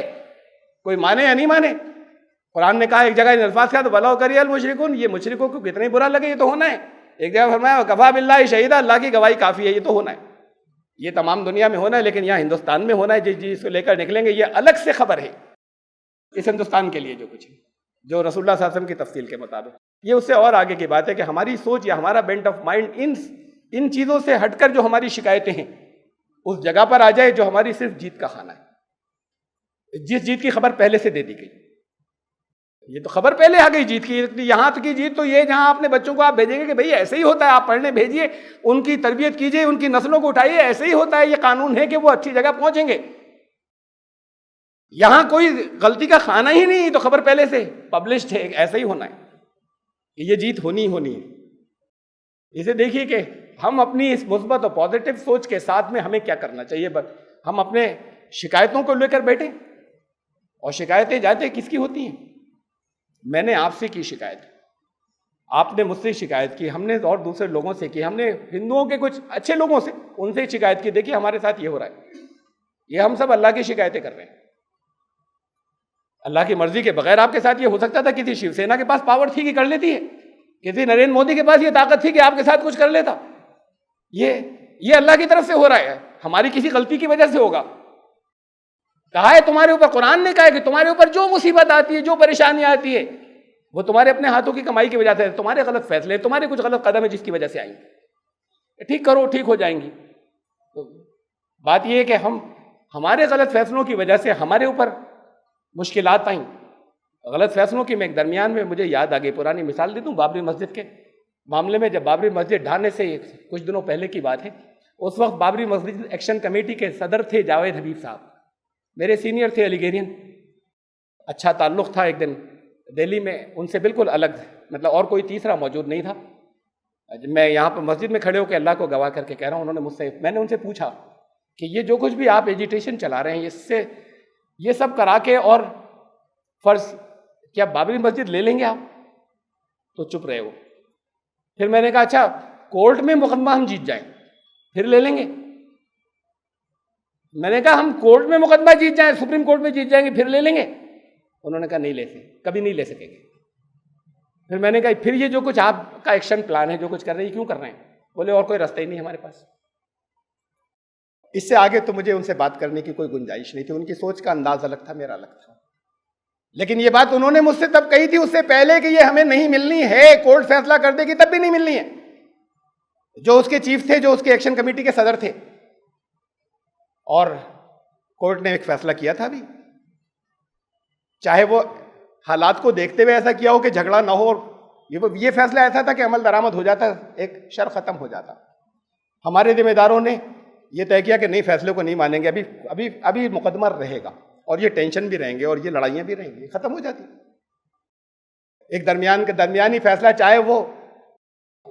کوئی مانے یا نہیں مانے۔ قرآن نے کہا ایک جگہ ان الفاظ کا، تو وَلَوْ کَرِہَ الْمُشْرِكُونَ، یہ مشرکوں کو کتنے برا لگے یہ تو ہونا ہے۔ ایک جگہ فرمایا وَكَفَىٰ بِاللَّهِ شَهِيدًا، اللہ کی گواہی کافی ہے، یہ تو ہونا ہے، یہ تمام دنیا میں ہونا ہے، لیکن یہاں ہندوستان میں ہونا ہے، جس چیز کو لے کر نکلیں گے یہ الگ سے خبر ہے، اس ہندوستان کے لیے جو کچھ ہے، جو رسول اللہ صلی اللہ علیہ وسلم کی تفصیل کے مطابق۔ یہ اس سے اور آگے کی بات ہے کہ ہماری سوچ یا ہمارا بینٹ آف مائنڈ ان چیزوں سے ہٹ کر جو ہماری شکایتیں ہیں اس جگہ پر آ جائے جو ہماری صرف جیت کا کھانا ہے، جس جیت کی خبر پہلے سے دے دی گئی، یہ تو خبر پہلے آ گئی جیت کی، یہاں تک کی جیت تو یہ جہاں اپنے بچوں کو آپ بھیجیں گے کہ بھئی ایسے ہی ہوتا ہے، آپ پڑھنے بھیجیے، ان کی تربیت کیجیے، ان کی نسلوں کو اٹھائیے، ایسے ہی ہوتا ہے، یہ قانون ہے کہ وہ اچھی جگہ پہنچیں گے، یہاں کوئی غلطی کا کھانا ہی نہیں، تو خبر پہلے سے پبلشڈ ہے، ایسا ہی ہونا ہے، کہ یہ جیت ہونی ہی ہونی ہے۔ اسے دیکھیے کہ ہم اپنی اس مثبت اور پازیٹیو سوچ کے ساتھ میں ہمیں کیا کرنا چاہیے، ہم اپنے شکایتوں کو لے کر بیٹھیں، اور شکایتیں جانتے کس کی ہوتی ہیں؟ میں نے آپ سے کی شکایت، آپ نے مجھ سے شکایت کی، ہم نے اور دوسرے لوگوں سے کی، ہم نے ہندوؤں کے کچھ اچھے لوگوں سے ان سے شکایت کی، دیکھیے ہمارے ساتھ یہ ہو رہا ہے، یہ ہم سب اللہ کی شکایتیں کر رہے ہیں۔ اللہ کی مرضی کے بغیر آپ کے ساتھ یہ ہو سکتا تھا، کسی شیو سینا کے پاس پاور تھی کہ کر لیتی ہے، کسی نریندر مودی کے پاس یہ طاقت تھی کہ آپ کے ساتھ کچھ کر لیتا؟ یہ اللہ کی طرف سے ہو رہا ہے، ہماری کسی غلطی کی وجہ سے ہوگا۔ کہا ہے تمہارے اوپر، قرآن نے کہا ہے کہ تمہارے اوپر جو مصیبت آتی ہے، جو پریشانی آتی ہے، وہ تمہارے اپنے ہاتھوں کی کمائی کی وجہ سے، تمہارے غلط فیصلے، تمہارے کچھ غلط قدم ہے جس کی وجہ سے آئیں گے، ٹھیک کرو، ٹھیک ہو جائیں گی۔ تو بات یہ ہے کہ ہمارے غلط فیصلوں کی وجہ سے ہمارے اوپر مشکلات آئیں، غلط فیصلوں کی۔ میں ایک درمیان میں مجھے یاد آ گئی، پرانی مثال دے دوں، بابری مسجد کے معاملے میں، جب بابری مسجد ڈھانے سے کچھ دنوں پہلے کی بات ہے، اس وقت بابری مسجد ایکشن کمیٹی کے صدر تھے جاوید حبیب صاحب، میرے سینئر تھے، علی گیرین، اچھا تعلق تھا۔ ایک دن دہلی میں ان سے بالکل الگ، مطلب اور کوئی تیسرا موجود نہیں تھا، میں یہاں پہ مسجد میں کھڑے ہو کے اللہ کو گواہ کر کے کہہ رہا ہوں، انہوں نے مجھ سے، میں نے ان سے پوچھا کہ یہ جو کچھ بھی آپ ایجیٹیشن چلا رہے ہیں، اس سے یہ سب کرا کے، اور فرض کیا بابری مسجد لے لیں گے آپ؟ تو چپ رہے وہ۔ پھر میں نے کہا اچھا کورٹ میں مقدمہ ہم جیت جائیں پھر لے لیں گے؟ میں نے کہا ہم کورٹ میں مقدمہ جیت جائیں، سپریم کورٹ میں جیت جائیں گے پھر لے لیں گے؟ انہوں نے کہا نہیں لے سکتے، کبھی نہیں لے سکیں گے۔ پھر میں نے کہا پھر یہ جو کچھ آپ کا ایکشن پلان ہے، جو کچھ کر رہے ہیں، کیوں کر رہے ہیں؟ بولے اور کوئی راستہ ہی نہیں ہمارے پاس۔ اس سے آگے تو مجھے ان سے بات کرنے کی کوئی گنجائش نہیں تھی، ان کی سوچ کا انداز الگ تھا، میرا الگ تھا۔ لیکن یہ بات انہوں نے مجھ سے تب کہی تھی، اس سے پہلے کہ یہ ہمیں نہیں ملنی ہے، کورٹ فیصلہ کر دے گی تب بھی نہیں ملنی ہے۔ جو اس کے چیف تھے، جو اس کے ایکشن کمیٹی کے صدر تھے، اور کورٹ نے ایک فیصلہ کیا تھا بھی، چاہے وہ حالات کو دیکھتے ہوئے ایسا کیا ہو کہ جھگڑا نہ ہو، یہ فیصلہ ایسا تھا کہ عمل درآمد ہو جاتا، ایک شر ختم ہو جاتا۔ ہمارے ذمہ داروں نے یہ طے کیا کہ نہیں، فیصلے کو نہیں مانیں گے، ابھی مقدمہ رہے گا، اور یہ ٹینشن بھی رہیں گے، اور یہ لڑائیاں بھی رہیں گی، ختم ہو جاتی۔ ایک درمیانی فیصلہ، چاہے وہ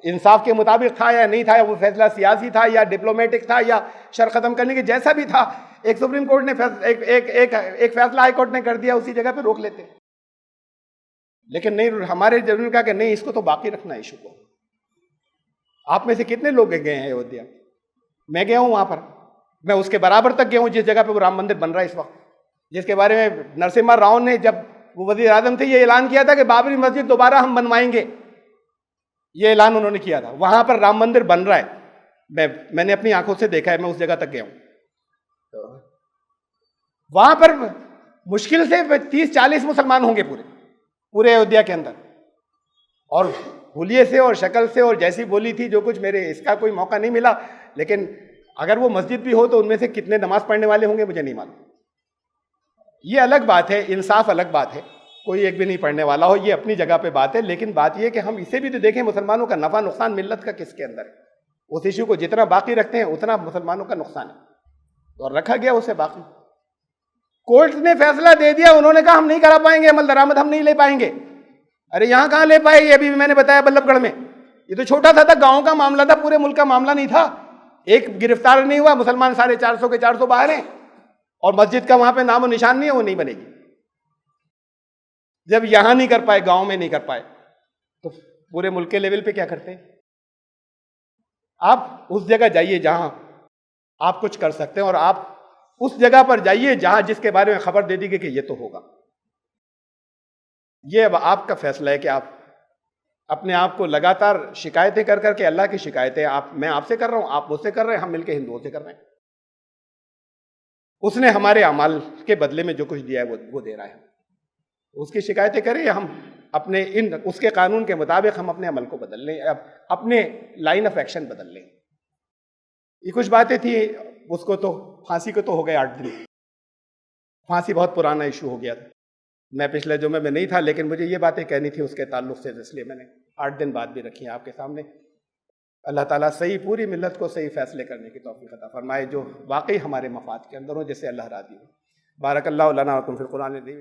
انصاف کے مطابق تھا یا نہیں تھا، یا وہ فیصلہ سیاسی تھا یا ڈپلومیٹک تھا یا شر ختم کرنے کے، جیسا بھی تھا، ایک سپریم کورٹ نے ایک فیصلہ ہائی کورٹ نے کر دیا، اسی جگہ پہ روک لیتے۔ لیکن نہیں، ہمارے ضرور کہا کہ نہیں، اس کو تو باقی رکھنا ہے ایشو کو۔ آپ میں سے کتنے لوگ گئے ہیں ایودھیا؟ میں گیا ہوں وہاں پر، میں اس کے برابر تک گیا ہوں جس جگہ پہ وہ رام مندر بن رہا ہے اس وقت، جس کے بارے میں نرسمہا راؤ نے، جب وہ وزیر اعظم تھے، یہ اعلان کیا تھا کہ بابری مسجد دوبارہ ہم بنوائیں گے، یہ اعلان انہوں نے کیا تھا۔ وہاں پر رام مندر بن رہا ہے، میں نے اپنی آنکھوں سے دیکھا ہے، میں اس جگہ تک گیا ہوں۔ وہاں پر مشکل سے 30-40 مسلمان ہوں گے پورے ایودھیا کے اندر، اور حلیے سے اور شکل سے اور جیسی بولی تھی، جو کچھ، میرے اس کا کوئی موقع نہیں ملا، لیکن اگر وہ مسجد بھی ہو تو ان میں سے کتنے نماز پڑھنے والے ہوں گے مجھے نہیں معلوم۔ یہ الگ بات ہے، انصاف الگ بات ہے، کوئی ایک بھی نہیں پڑھنے والا ہو، یہ اپنی جگہ پہ بات ہے، لیکن بات یہ کہ ہم اسے بھی تو دیکھیں، مسلمانوں کا نفع نقصان ملت کا کس کے اندر ہے؟ اس ایشو کو جتنا باقی رکھتے ہیں اتنا مسلمانوں کا نقصان ہے، اور رکھا گیا اسے باقی۔ کورٹ نے فیصلہ دے دیا، انہوں نے کہا ہم نہیں کرا پائیں گے، عمل درآمد ہم نہیں لے پائیں گے۔ ارے یہاں کہاں لے پائے؟ یہ ابھی میں نے بتایا بلب گڑھ میں، یہ تو چھوٹا سا تھا، گاؤں کا معاملہ تھا، پورے ملک کا معاملہ نہیں تھا، ایک گرفتار نہیں ہوا، مسلمان 450 کے 400 باہر ہیں، اور مسجد کا وہاں پہ نام و نشان نہیں ہے، وہ نہیں بنے گی۔ جب یہاں نہیں کر پائے، گاؤں میں نہیں کر پائے، تو پورے ملک کے لیول پہ کیا کرتے ہیں؟ آپ اس جگہ جائیے جہاں آپ کچھ کر سکتے ہیں، اور آپ اس جگہ پر جائیے جہاں جس کے بارے میں خبر دے دی گئی کہ یہ تو ہوگا۔ یہ اب آپ کا فیصلہ ہے کہ آپ اپنے آپ کو لگاتار شکایتیں کر کر کے، اللہ کی شکایتیں میں آپ سے کر رہا ہوں، آپ مجھ سے کر رہے ہیں، ہم مل کے ہندوؤں سے کر رہے ہیں۔ اس نے ہمارے اعمال کے بدلے میں جو کچھ دیا ہے وہ دے رہا ہے، اس کی شکایتیں کریں، ہم اپنے اس کے قانون کے مطابق ہم اپنے عمل کو بدل لیں، اپنے لائن آف ایکشن بدل لیں۔ یہ کچھ باتیں تھیں، اس کو تو پھانسی کو تو ہو گئے 8 دن، پھانسی بہت پرانا ایشو ہو گیا تھا، میں پچھلے جمعے میں نہیں تھا، لیکن مجھے یہ باتیں کہنی تھی اس کے تعلق سے، اس لیے میں نے 8 دن بعد بھی رکھی ہیں آپ کے سامنے۔ اللہ تعالیٰ صحیح پوری ملت کو صحیح فیصلے کرنے کی توفیق عطا فرمائے، جو واقعی ہمارے مفاد کے اندر ہو، جس سے اللہ راضی ہو۔ بارک اللہ لنا و لکم فی القرآن العظیم۔